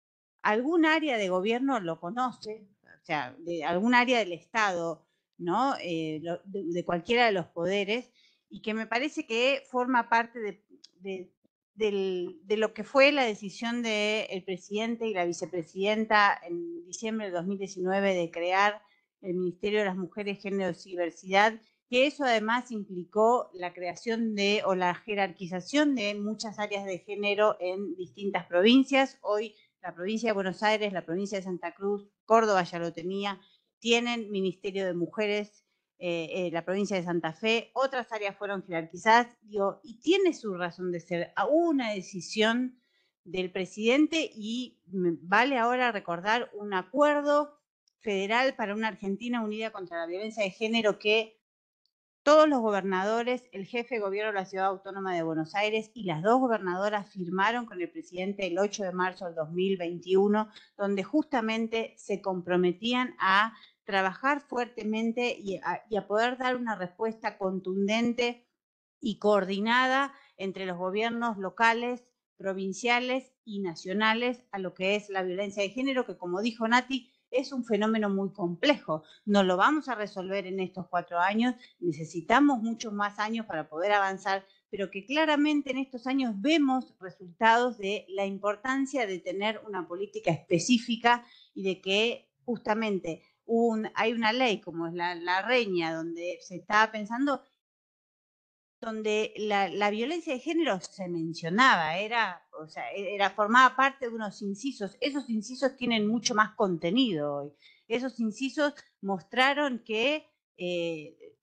Speaker 2: algún área de gobierno lo conoce, o sea, de algún área del Estado, ¿no? De cualquiera de los poderes, y que me parece que forma parte de lo que fue la decisión del presidente y la vicepresidenta en diciembre de 2019 de crear el Ministerio de las Mujeres, Géneros y Diversidad, que eso además implicó la creación o la jerarquización de muchas áreas de género en distintas provincias. Hoy la provincia de Buenos Aires, la provincia de Santa Cruz, Córdoba ya lo tenía, tienen Ministerio de Mujeres, la provincia de Santa Fe, otras áreas fueron jerarquizadas, y tiene su razón de ser. Hubo una decisión del presidente y vale ahora recordar un acuerdo federal para una Argentina unida contra la violencia de género que todos los gobernadores, el jefe de gobierno de la Ciudad Autónoma de Buenos Aires y las 2 gobernadoras firmaron con el presidente el 8 de marzo del 2021, donde justamente se comprometían a trabajar fuertemente y a poder dar una respuesta contundente y coordinada entre los gobiernos locales, provinciales y nacionales a lo que es la violencia de género, que como dijo Nati, es un fenómeno muy complejo. No lo vamos a resolver en estos 4 años, necesitamos muchos más años para poder avanzar, pero que claramente en estos años vemos resultados de la importancia de tener una política específica y de que justamente hay una ley como es la Reña, donde se estaba pensando, donde la violencia de género se mencionaba, formaba parte de unos incisos. Esos incisos tienen mucho más contenido hoy. Esos incisos mostraron que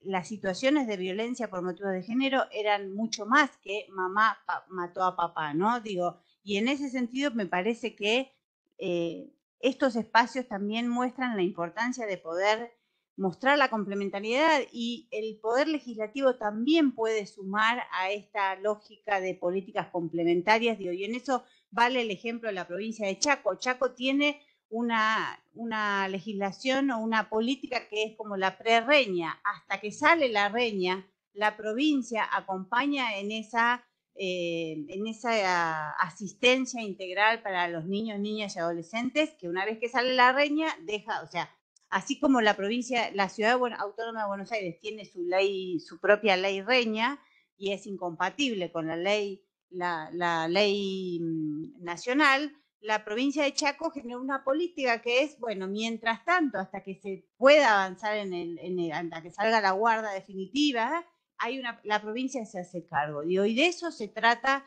Speaker 2: las situaciones de violencia por motivos de género eran mucho más que mamá mató a papá, ¿no? Y en ese sentido me parece que estos espacios también muestran la importancia de poder mostrar la complementariedad, y el Poder Legislativo también puede sumar a esta lógica de políticas complementarias, y en eso vale el ejemplo de la provincia de Chaco. Chaco tiene una legislación o una política que es como la pre-reña. Hasta que sale la reña, la provincia acompaña en esa asistencia integral para los niños, niñas y adolescentes, que una vez que sale la reña, así como la Ciudad Autónoma de Buenos Aires tiene su propia ley reña, y es incompatible con la ley nacional, la provincia de Chaco generó una política que es, bueno, mientras tanto, hasta que se pueda avanzar hasta que salga la guarda definitiva, la provincia se hace cargo. Y de eso se trata,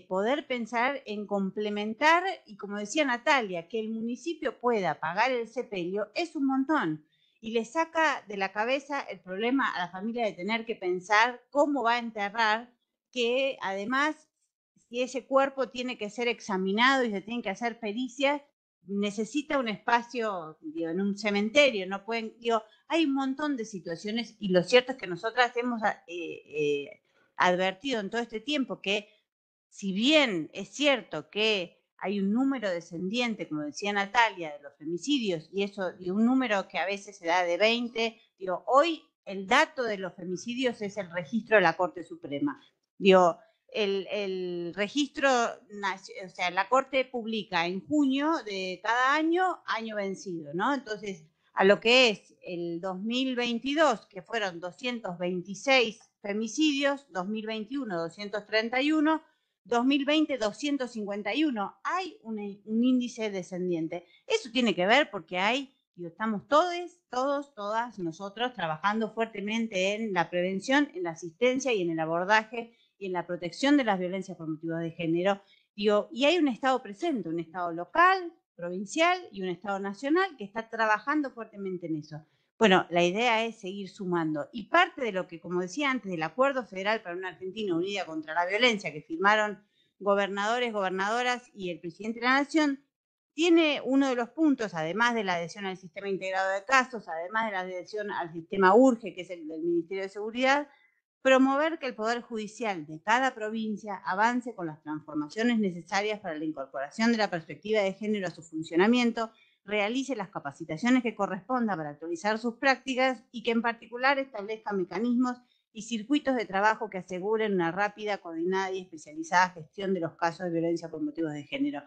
Speaker 2: poder pensar en complementar, y como decía Natalia, que el municipio pueda pagar el sepelio es un montón, y le saca de la cabeza el problema a la familia de tener que pensar cómo va a enterrar, que además, si ese cuerpo tiene que ser examinado y se tienen que hacer pericias, necesita un espacio, en un cementerio, no pueden, hay un montón de situaciones, y lo cierto es que nosotras hemos advertido en todo este tiempo que, si bien es cierto que hay un número descendiente, como decía Natalia, de los femicidios, y un número que a veces se da de 20, hoy el dato de los femicidios es el registro de la Corte Suprema. El registro, la Corte publica en junio de cada año vencido, ¿no? Entonces, a lo que es el 2022, que fueron 226 femicidios, 2021 231, 2020 251, hay un índice descendiente. Eso tiene que ver porque estamos todas nosotros trabajando fuertemente en la prevención, en la asistencia y en el abordaje y en la protección de las violencias por motivos de género. Y hay un Estado presente, un Estado local, provincial y un Estado nacional que está trabajando fuertemente en eso. Bueno, la idea es seguir sumando. Y parte de lo que, como decía antes, del Acuerdo Federal para una Argentina Unida contra la Violencia, que firmaron gobernadores, gobernadoras y el presidente de la Nación, tiene uno de los puntos, además de la adhesión al sistema integrado de casos, además de la adhesión al sistema URGE, que es el del Ministerio de Seguridad, promover que el Poder Judicial de cada provincia avance con las transformaciones necesarias para la incorporación de la perspectiva de género a su funcionamiento, realice las capacitaciones que correspondan para actualizar sus prácticas, y que en particular establezca mecanismos y circuitos de trabajo que aseguren una rápida, coordinada y especializada gestión de los casos de violencia por motivos de género.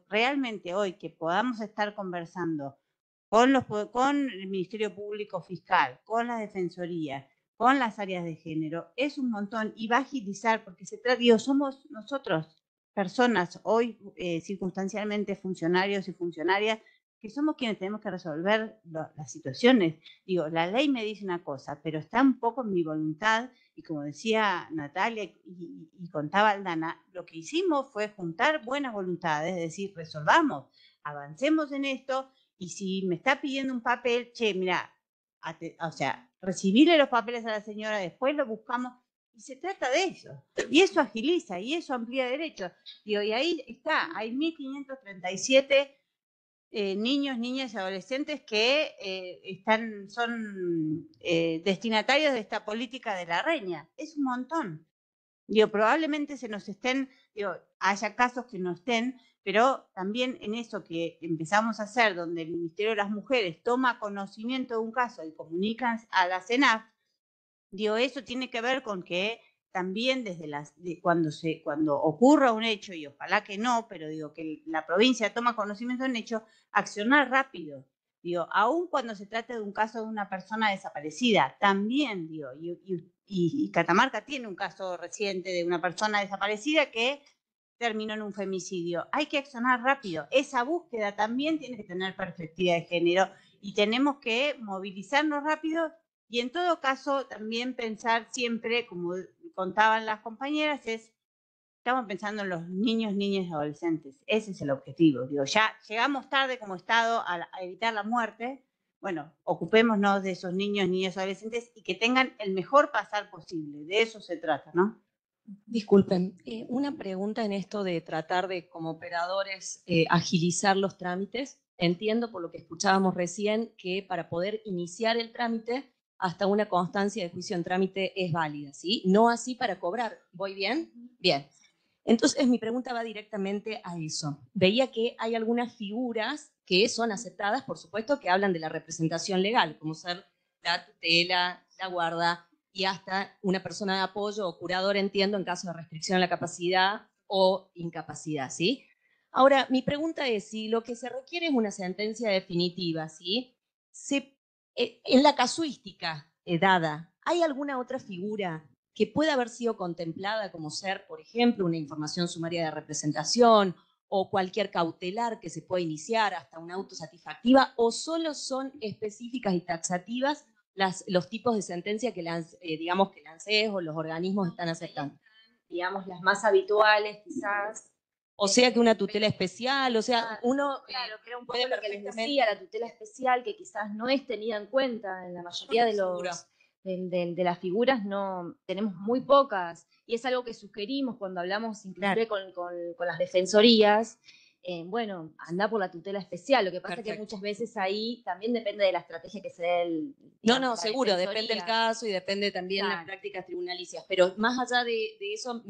Speaker 2: Realmente hoy que podamos estar conversando con el Ministerio Público Fiscal, con las defensorías, con las áreas de género, es un montón, y va a agilizar, porque somos nosotros, personas hoy circunstancialmente funcionarios y funcionarias, que somos quienes tenemos que resolver las situaciones. La ley me dice una cosa, pero está un poco en mi voluntad, y como decía Natalia y contaba Aldana, lo que hicimos fue juntar buenas voluntades, es decir, resolvamos, avancemos en esto, y si me está pidiendo un papel, mira, recibirle los papeles a la señora, después lo buscamos, y se trata de eso, y eso agiliza, y eso amplía derechos. Y ahí está, hay 1.537 niños, niñas y adolescentes que son destinatarios de esta política de la Reña. Es un montón. Probablemente haya casos que no estén, pero también en eso que empezamos a hacer, donde el Ministerio de las Mujeres toma conocimiento de un caso y comunica a la CENAF, eso tiene que ver con que también cuando ocurra un hecho, y ojalá que no, pero que la provincia toma conocimiento de un hecho, accionar rápido. Digo, aun cuando se trate de un caso de una persona desaparecida, también, digo, y Catamarca tiene un caso reciente de una persona desaparecida que terminó en un femicidio. Hay que accionar rápido. Esa búsqueda también tiene que tener perspectiva de género y tenemos que movilizarnos rápido y en todo caso también pensar siempre, como contaban las compañeras, estamos pensando en los niños, niñas y adolescentes. Ese es el objetivo. Digo, ya llegamos tarde como Estado a evitar la muerte. Bueno, ocupémonos de esos niños, niñas y adolescentes y que tengan el mejor pasar posible. De eso se trata, ¿no?
Speaker 13: Disculpen, una pregunta en esto de tratar de, como operadores, agilizar los trámites. Entiendo por lo que escuchábamos recién que para poder iniciar el trámite, hasta una constancia de juicio en trámite es válida, ¿sí? No así para cobrar. ¿Voy bien? Bien. Entonces, mi pregunta va directamente a eso. Veía que hay algunas figuras que son aceptadas, por supuesto, que hablan de la representación legal, como ser la tutela, la guarda, y hasta una persona de apoyo o curador, entiendo, en caso de restricción a la capacidad o incapacidad, ¿sí? Ahora, mi pregunta es si lo que se requiere es una sentencia definitiva, ¿sí? En la casuística dada, ¿hay alguna otra figura que pueda haber sido contemplada como ser, por ejemplo, una información sumaria de representación o cualquier cautelar que se pueda iniciar hasta una autosatisfactiva, o solo son específicas y taxativas los tipos de sentencia que digamos que la ANSES o los organismos están aceptando?
Speaker 7: Digamos, las más habituales quizás.
Speaker 13: O sea que una tutela especial, o sea, uno
Speaker 7: claro, que era un poco lo que les decía, la tutela especial, que quizás no es tenida en cuenta en la mayoría de de las figuras, no tenemos muy pocas, y es algo que sugerimos cuando hablamos inclusive con las defensorías. Bueno, anda por la tutela especial. Lo que pasa es que muchas veces ahí también depende de la estrategia que se dé
Speaker 13: No, seguro, depende del caso y depende también las prácticas tribunalicias. Pero más allá de eso,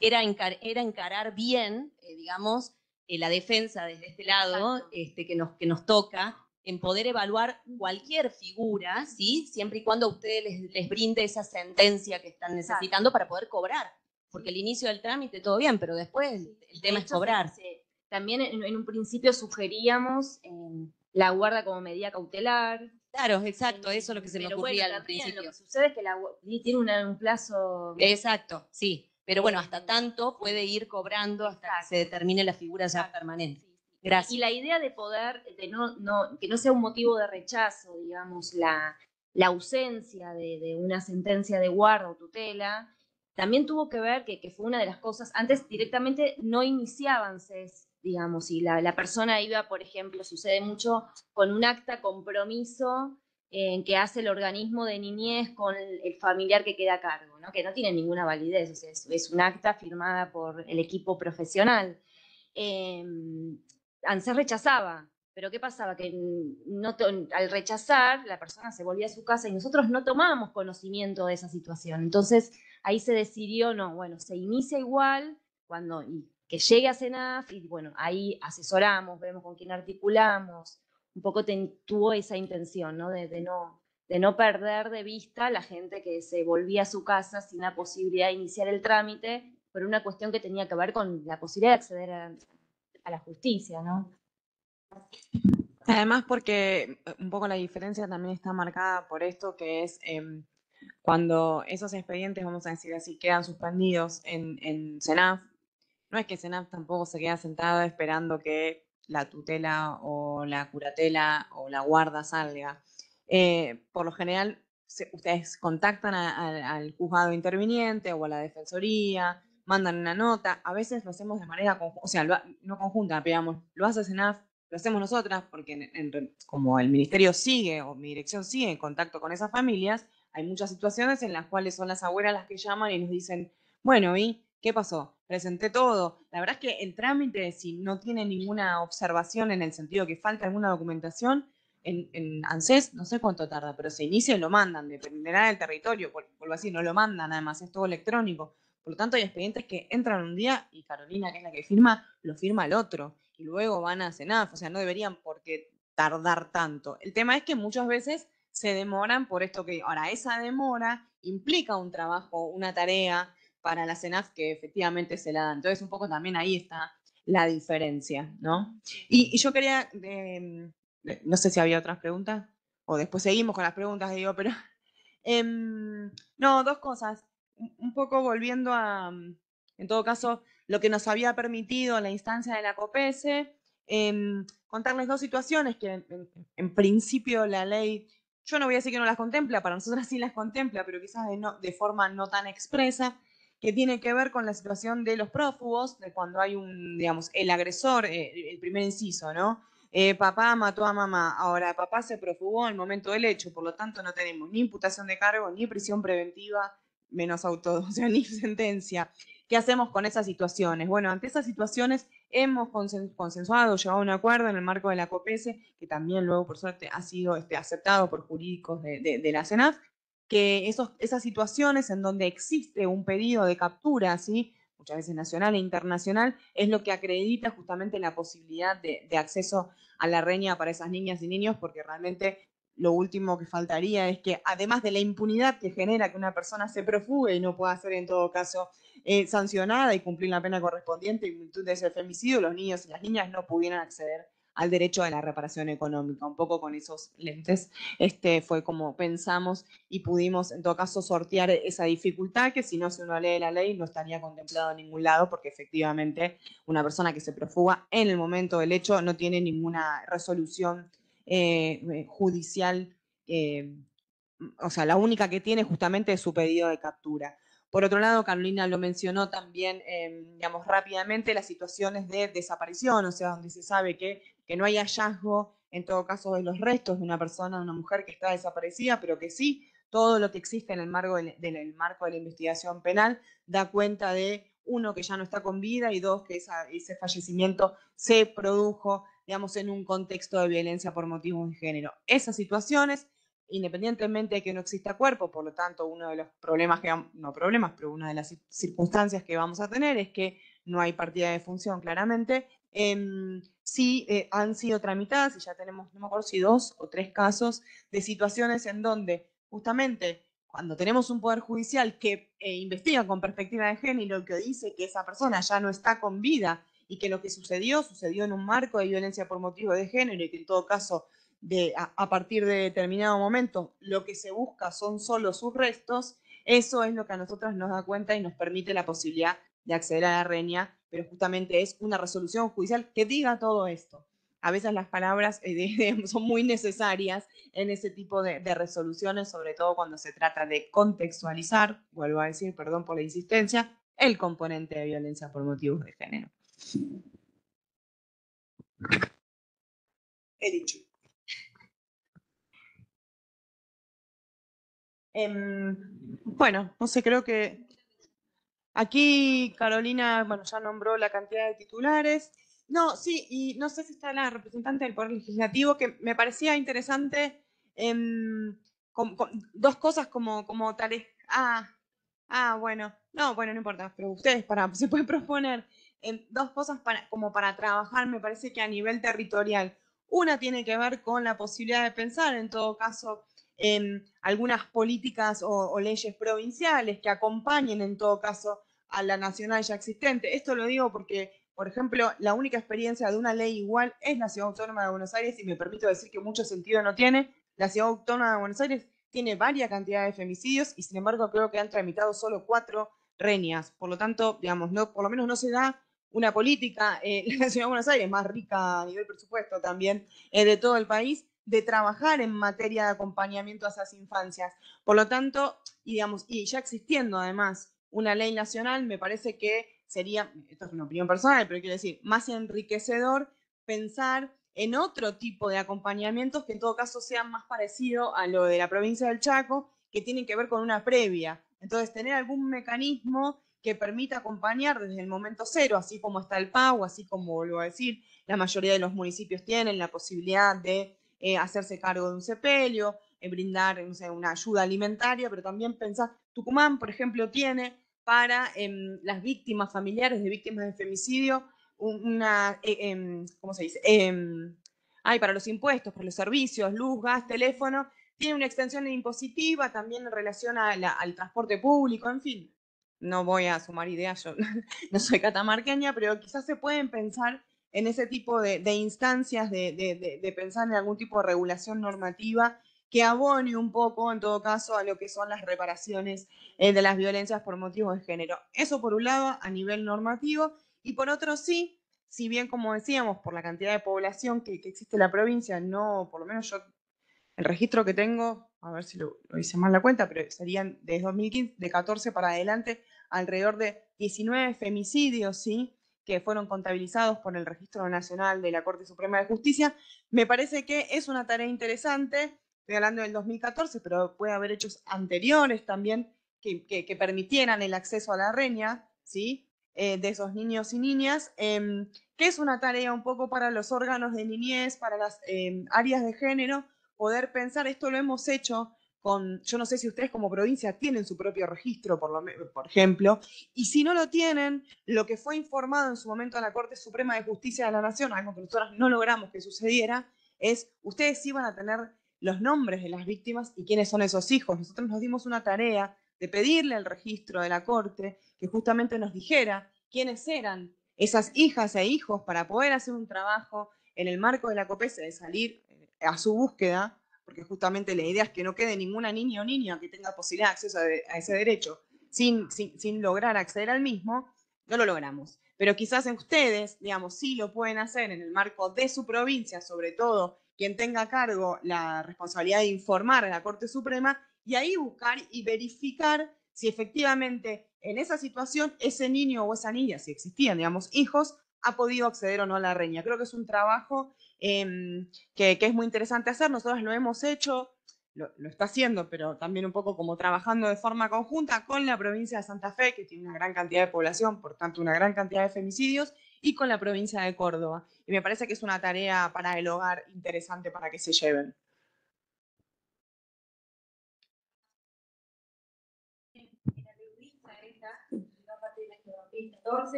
Speaker 13: era encarar bien, digamos, la defensa desde este lado que nos toca, en poder evaluar cualquier figura, ¿sí? Siempre y cuando a ustedes les brinde esa sentencia que están necesitando para poder cobrar. Porque el inicio del trámite todo bien, pero después el tema es cobrar.
Speaker 7: También en un principio sugeríamos la guarda como medida cautelar.
Speaker 13: Claro, exacto, eso es lo que se me ocurría al principio.
Speaker 7: Lo que sucede es que tiene un plazo...
Speaker 13: Exacto, sí, pero bueno, hasta tanto puede ir cobrando hasta que se determine la figura ya permanente. Gracias.
Speaker 7: Y la idea de poder, que no sea un motivo de rechazo, digamos, la ausencia de una sentencia de guarda o tutela, también tuvo que ver que fue una de las cosas, antes directamente no iniciaban CES, digamos, si la persona iba, por ejemplo, sucede mucho con un acta compromiso que hace el organismo de niñez con el familiar que queda a cargo, ¿no? Que no tiene ninguna validez, o sea, es un acta firmada por el equipo profesional. ANSES rechazaba, pero ¿qué pasaba? Que al rechazar, la persona se volvía a su casa y nosotros no tomábamos conocimiento de esa situación. Entonces, ahí se decidió, no, bueno, se inicia igual, y que llegue a CENAF, y bueno, ahí asesoramos, vemos con quién articulamos, un poco tuvo esa intención, ¿no? De no perder de vista a la gente que se volvía a su casa sin la posibilidad de iniciar el trámite, por una cuestión que tenía que ver con la posibilidad de acceder a la justicia, ¿no?
Speaker 5: Además, porque un poco la diferencia también está marcada por esto, que es cuando esos expedientes, vamos a decir así, quedan suspendidos en CENAF, no es que CENAF tampoco se queda sentado esperando que la tutela o la curatela o la guarda salga. Por lo general, ustedes contactan al juzgado interviniente o a la defensoría, mandan una nota, a veces lo hacemos de manera conjunta, o sea, no conjunta, digamos, lo hace CENAF, lo hacemos nosotras, porque como el ministerio sigue o mi dirección sigue en contacto con esas familias, hay muchas situaciones en las cuales son las abuelas las que llaman y nos dicen, bueno, ¿y qué pasó? Presenté todo. La verdad es que el trámite, si no tiene ninguna observación en el sentido que falta alguna documentación, en ANSES no sé cuánto tarda, pero se inicia y lo mandan, dependerá del territorio, vuelvo así, no lo mandan, además es todo electrónico. Por lo tanto, hay expedientes que entran un día y Carolina, que es la que firma, lo firma el otro. Y luego van a CENAF, o sea, no deberían por qué tardar tanto. El tema es que muchas veces se demoran por esto que... Ahora, esa demora implica un trabajo, una tarea para la CENAF que efectivamente se la dan. Entonces, un poco también ahí está la diferencia, ¿no? Y yo quería No sé si había otras preguntas, o después seguimos con las preguntas, digo, pero... no, dos cosas. Un poco volviendo a, en todo caso, lo que nos había permitido la instancia de la COPESE, contarles dos situaciones que en principio la ley, yo no voy a decir que no las contempla, para nosotras sí las contempla, pero quizás de forma no tan expresa, que tiene que ver con la situación de los prófugos, de cuando hay digamos, el agresor, el primer inciso, ¿no? Papá mató a mamá, ahora papá se profugó en el momento del hecho, por lo tanto no tenemos ni imputación de cargo, ni prisión preventiva, menos o sea, ni sentencia. ¿Qué hacemos con esas situaciones? Bueno, ante esas situaciones hemos consensuado, llegado a un acuerdo en el marco de la COPESE, que también luego, por suerte, ha sido aceptado por jurídicos de la CENAF, que esas situaciones en donde existe un pedido de captura, ¿sí?, muchas veces nacional e internacional, es lo que acredita justamente la posibilidad de acceso a la reña para esas niñas y niños, porque realmente lo último que faltaría es que, además de la impunidad que genera que una persona se profugue y no pueda ser en todo caso sancionada y cumplir la pena correspondiente en virtud de ese femicidio, los niños y las niñas no pudieran acceder al derecho a la reparación económica. Un poco con esos lentes fue como pensamos y pudimos en todo caso sortear esa dificultad que si no se uno lee la ley no estaría contemplado en ningún lado, porque efectivamente una persona que se profuga en el momento del hecho no tiene ninguna resolución judicial, o sea, la única que tiene justamente es su pedido de captura. Por otro lado, Carolina lo mencionó también, digamos, rápidamente, las situaciones de desaparición, o sea, donde se sabe que no hay hallazgo, en todo caso, de los restos de una persona, de una mujer que está desaparecida, pero que sí, todo lo que existe en el marco de la investigación penal da cuenta de, uno, que ya no está con vida, y dos, que ese fallecimiento se produjo, digamos, en un contexto de violencia por motivos de género. Esas situaciones, independientemente de que no exista cuerpo, por lo tanto, uno de los problemas no problemas, pero una de las circunstancias que vamos a tener es que no hay partida de función, claramente. Sí han sido tramitadas, y ya tenemos, no me acuerdo si 2 o 3 casos de situaciones en donde justamente cuando tenemos un poder judicial que investiga con perspectiva de género, que dice que esa persona ya no está con vida y que lo que sucedió en un marco de violencia por motivo de género, y que en todo caso a partir de determinado momento lo que se busca son solo sus restos, eso es lo que a nosotros nos da cuenta y nos permite la posibilidad de acceder a la reña, pero justamente es una resolución judicial que diga todo esto. A veces las palabras son muy necesarias en ese tipo de resoluciones, sobre todo cuando se trata de contextualizar, vuelvo a decir, perdón por la insistencia, el componente de violencia por motivos de género. He dicho. Bueno, no sé, creo que aquí Carolina, bueno, ya nombró la cantidad de titulares. No, sí, y no sé si está la representante del Poder Legislativo, que me parecía interesante con dos cosas como tales. Bueno, no importa, pero ustedes se pueden proponer dos cosas como para trabajar, me parece que a nivel territorial. Una tiene que ver con la posibilidad de pensar, en todo caso, algunas políticas o leyes provinciales que acompañen en todo caso a la nacional ya existente. Esto lo digo porque, por ejemplo, la única experiencia de una ley igual es la Ciudad Autónoma de Buenos Aires, y me permito decir que mucho sentido no tiene. La Ciudad Autónoma de Buenos Aires tiene varias cantidades de femicidios y sin embargo creo que han tramitado solo 4 reñas. Por lo tanto, digamos, por lo menos no se da una política en la Ciudad de Buenos Aires, más rica a nivel presupuesto también de todo el país, de trabajar en materia de acompañamiento a esas infancias. Por lo tanto, y ya existiendo además una ley nacional, me parece que sería, esto es una opinión personal, pero quiero decir, más enriquecedor pensar en otro tipo de acompañamientos que en todo caso sean más parecidos a lo de la provincia del Chaco, que tienen que ver con una previa. Entonces, tener algún mecanismo que permita acompañar desde el momento cero, así como está el PAU, así como, vuelvo a decir, la mayoría de los municipios tienen la posibilidad de hacerse cargo de un sepelio, brindar, no sé, una ayuda alimentaria, pero también pensar, Tucumán, por ejemplo, tiene para las víctimas familiares de víctimas de femicidio ¿cómo se dice? Para los impuestos, para los servicios, luz, gas, teléfono, tiene una extensión impositiva también en relación al transporte público, en fin. No voy a sumar ideas, yo no soy catamarqueña, pero quizás se pueden pensar en ese tipo de instancias de pensar en algún tipo de regulación normativa que abone un poco, en todo caso, a lo que son las reparaciones de las violencias por motivos de género. Eso por un lado, a nivel normativo, y por otro sí, si bien, como decíamos, por la cantidad de población que existe en la provincia, no, por lo menos yo, el registro que tengo, a ver si lo hice mal la cuenta, pero serían desde 2015, de 14 para adelante, alrededor de 19 femicidios, ¿sí?, que fueron contabilizados por el Registro Nacional de la Corte Suprema de Justicia. Me parece que es una tarea interesante. Estoy hablando del 2014, pero puede haber hechos anteriores también que permitieran el acceso a la reña, ¿sí?, de esos niños y niñas, que es una tarea un poco para los órganos de niñez, para las áreas de género, poder pensar. Esto lo hemos hecho con, yo no sé si ustedes como provincia tienen su propio registro, por ejemplo, y si no lo tienen, lo que fue informado en su momento a la Corte Suprema de Justicia de la Nación, algo que nosotros no logramos que sucediera, es ustedes iban a tener los nombres de las víctimas y quiénes son esos hijos. Nosotros nos dimos una tarea de pedirle al registro de la Corte que justamente nos dijera quiénes eran esas hijas e hijos para poder hacer un trabajo en el marco de la COPESE de salir a su búsqueda, porque justamente la idea es que no quede ninguna niña o niña que tenga posibilidad de acceso a ese derecho sin lograr acceder al mismo. No lo logramos. Pero quizás en ustedes, digamos, sí lo pueden hacer en el marco de su provincia, sobre todo quien tenga a cargo la responsabilidad de informar a la Corte Suprema, y ahí buscar y verificar si efectivamente en esa situación ese niño o esa niña, si existían, digamos, hijos, ha podido acceder o no a la reña. Creo que es un trabajo que es muy interesante hacer. Nosotros lo hemos hecho, lo está haciendo, pero también un poco como trabajando de forma conjunta con la provincia de Santa Fe, que tiene una gran cantidad de población, por tanto una gran cantidad de femicidios, y con la provincia de Córdoba. Y me parece que es una tarea para el hogar interesante para que se lleven.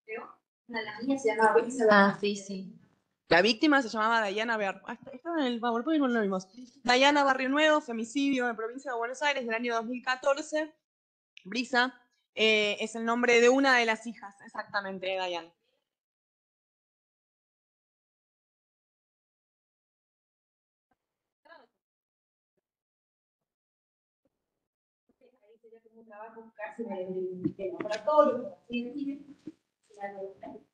Speaker 3: Creo, una de las niñas se llamaba Brisa.
Speaker 8: Ah, sí, sí.
Speaker 5: La víctima se llamaba Dayana estaba en el PowerPoint, no lo vimos. Dayana Barrio Nuevo, femicidio en provincia de Buenos Aires del año 2014. Brisa es el nombre de una de las hijas, exactamente, de Dayana.
Speaker 3: Ahí sería como un trabajo casi de laboratorio, por así decir.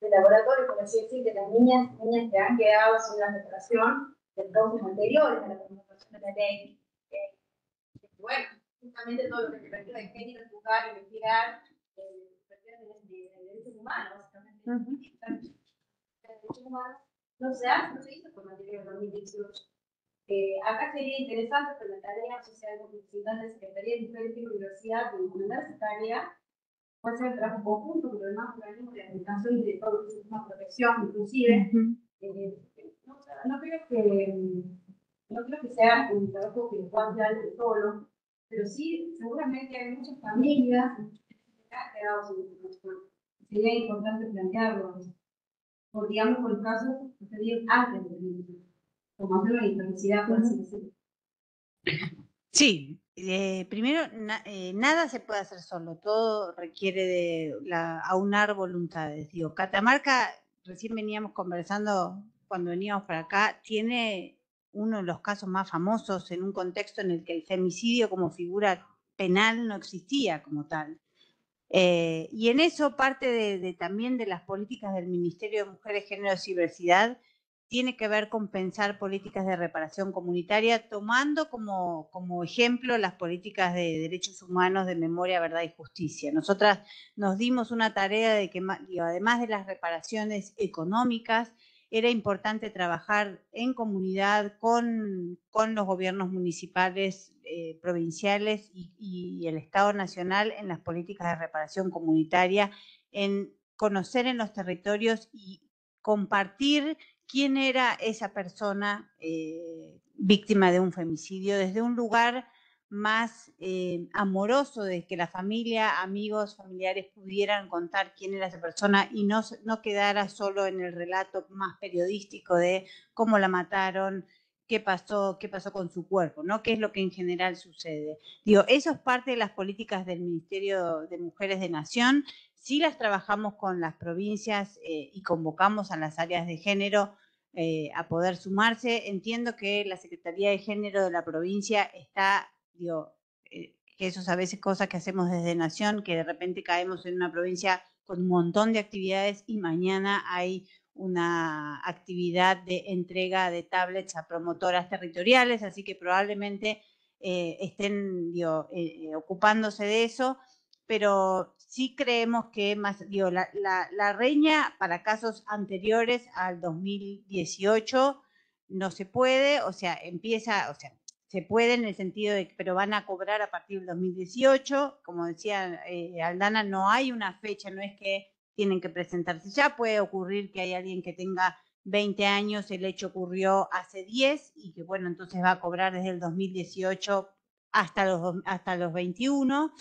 Speaker 3: De laboratorio, por así decir, de las niñas que han quedado sin la reparación de causas anteriores a la promulgación de la ley. Bueno, justamente todo lo que se refiere de género, juzgar, investigar, de derechos humanos, básicamente. Derechos humanos no se hizo con la ley de 2018. Acá sería interesante que la tarea social con representantes de Secretaría de Mujeres y Diversidad de encomendar esa tarea. Puede ser el trabajo conjunto con los demás organismos de aplicación y de todo el sistema de protección, inclusive. No creo que sea un trabajo que pueda hacer algo solo, pero sí, seguramente hay muchas familias que han quedado sin información. Sería importante plantearlo, digamos, por el caso que se dio antes del como hacer una intensidad, por así decirlo.
Speaker 2: Sí, primero, nada se puede hacer solo, todo requiere de aunar voluntades. Digo, Catamarca, recién veníamos conversando cuando veníamos para acá, tiene uno de los casos más famosos en un contexto en el que el femicidio como figura penal no existía como tal. Y en eso parte también de las políticas del Ministerio de Mujeres, Género y Diversidad tiene que ver con pensar políticas de reparación comunitaria, tomando como ejemplo las políticas de derechos humanos, de memoria, verdad y justicia. Nosotras nos dimos una tarea de que, además de las reparaciones económicas, era importante trabajar en comunidad con los gobiernos municipales, provinciales y el Estado Nacional en las políticas de reparación comunitaria, en conocer en los territorios y compartir quién era esa persona víctima de un femicidio desde un lugar más amoroso, de que la familia, amigos, familiares pudieran contar quién era esa persona y no quedara solo en el relato más periodístico de cómo la mataron, qué pasó con su cuerpo, ¿no? ¿Qué es lo que en general sucede? Digo, eso es parte de las políticas del Ministerio de Mujeres de Nación. sí las trabajamos con las provincias y convocamos a las áreas de género a poder sumarse. Entiendo que la Secretaría de Género de la provincia está, digo, que eso es a veces cosas que hacemos desde Nación, que de repente caemos en una provincia con un montón de actividades y mañana hay una actividad de entrega de tablets a promotoras territoriales, así que probablemente estén ocupándose de eso, pero sí creemos que más, la reña para casos anteriores al 2018 no se puede, o sea, se puede en el sentido de que, pero van a cobrar a partir del 2018, como decía Aldana, no hay una fecha, no es que tienen que presentarse ya, puede ocurrir que hay alguien que tenga 20 años, el hecho ocurrió hace 10 y que bueno, entonces va a cobrar desde el 2018 hasta los 21,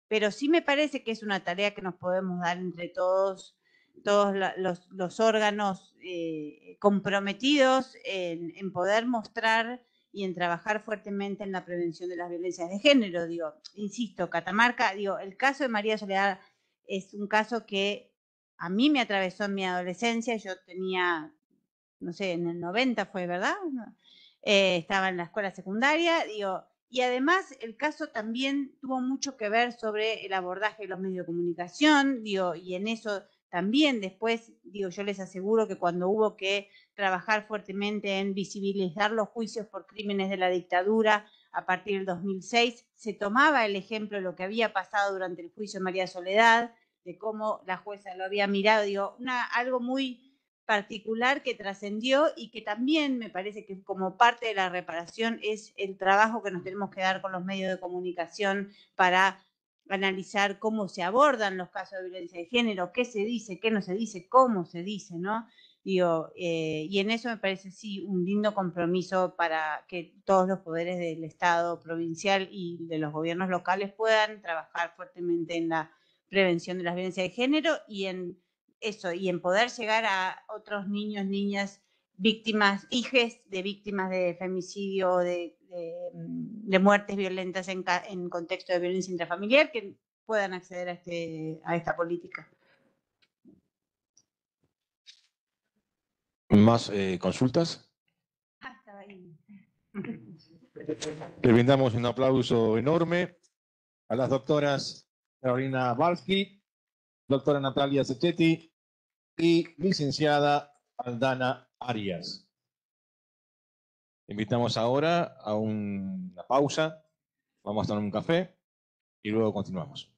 Speaker 2: pero sí me parece que es una tarea que nos podemos dar entre todos los órganos comprometidos en poder mostrar y en trabajar fuertemente en la prevención de las violencias de género. Digo, insisto, Catamarca, digo, el caso de María Soledad es un caso que a mí me atravesó en mi adolescencia. Yo tenía, no sé, en el 90 fue, ¿verdad? Estaba en la escuela secundaria, digo, y además el caso también tuvo mucho que ver sobre el abordaje de los medios de comunicación, digo, y en eso también después, digo, yo les aseguro que cuando hubo que trabajar fuertemente en visibilizar los juicios por crímenes de la dictadura a partir del 2006, se tomaba el ejemplo de lo que había pasado durante el juicio de María Soledad, de cómo la jueza lo había mirado, digo, algo muy particular que trascendió y que también me parece que como parte de la reparación es el trabajo que nos tenemos que dar con los medios de comunicación para analizar cómo se abordan los casos de violencia de género, qué se dice, qué no se dice, cómo se dice, ¿no? Digo, y en eso me parece sí un lindo compromiso para que todos los poderes del Estado provincial y de los gobiernos locales puedan trabajar fuertemente en la prevención de las violencias de género y en eso, y en poder llegar a otros niños, niñas, víctimas, hijes de víctimas de femicidio, de muertes violentas en contexto de violencia intrafamiliar, que puedan acceder a esta política.
Speaker 1: ¿Más consultas?
Speaker 2: Estaba ahí.
Speaker 1: Le brindamos un aplauso enorme a las doctoras Carolina Balsky, doctora Natalia Secchetti y licenciada Aldana Arias. Invitamos ahora a una pausa, vamos a tomar un café y luego continuamos.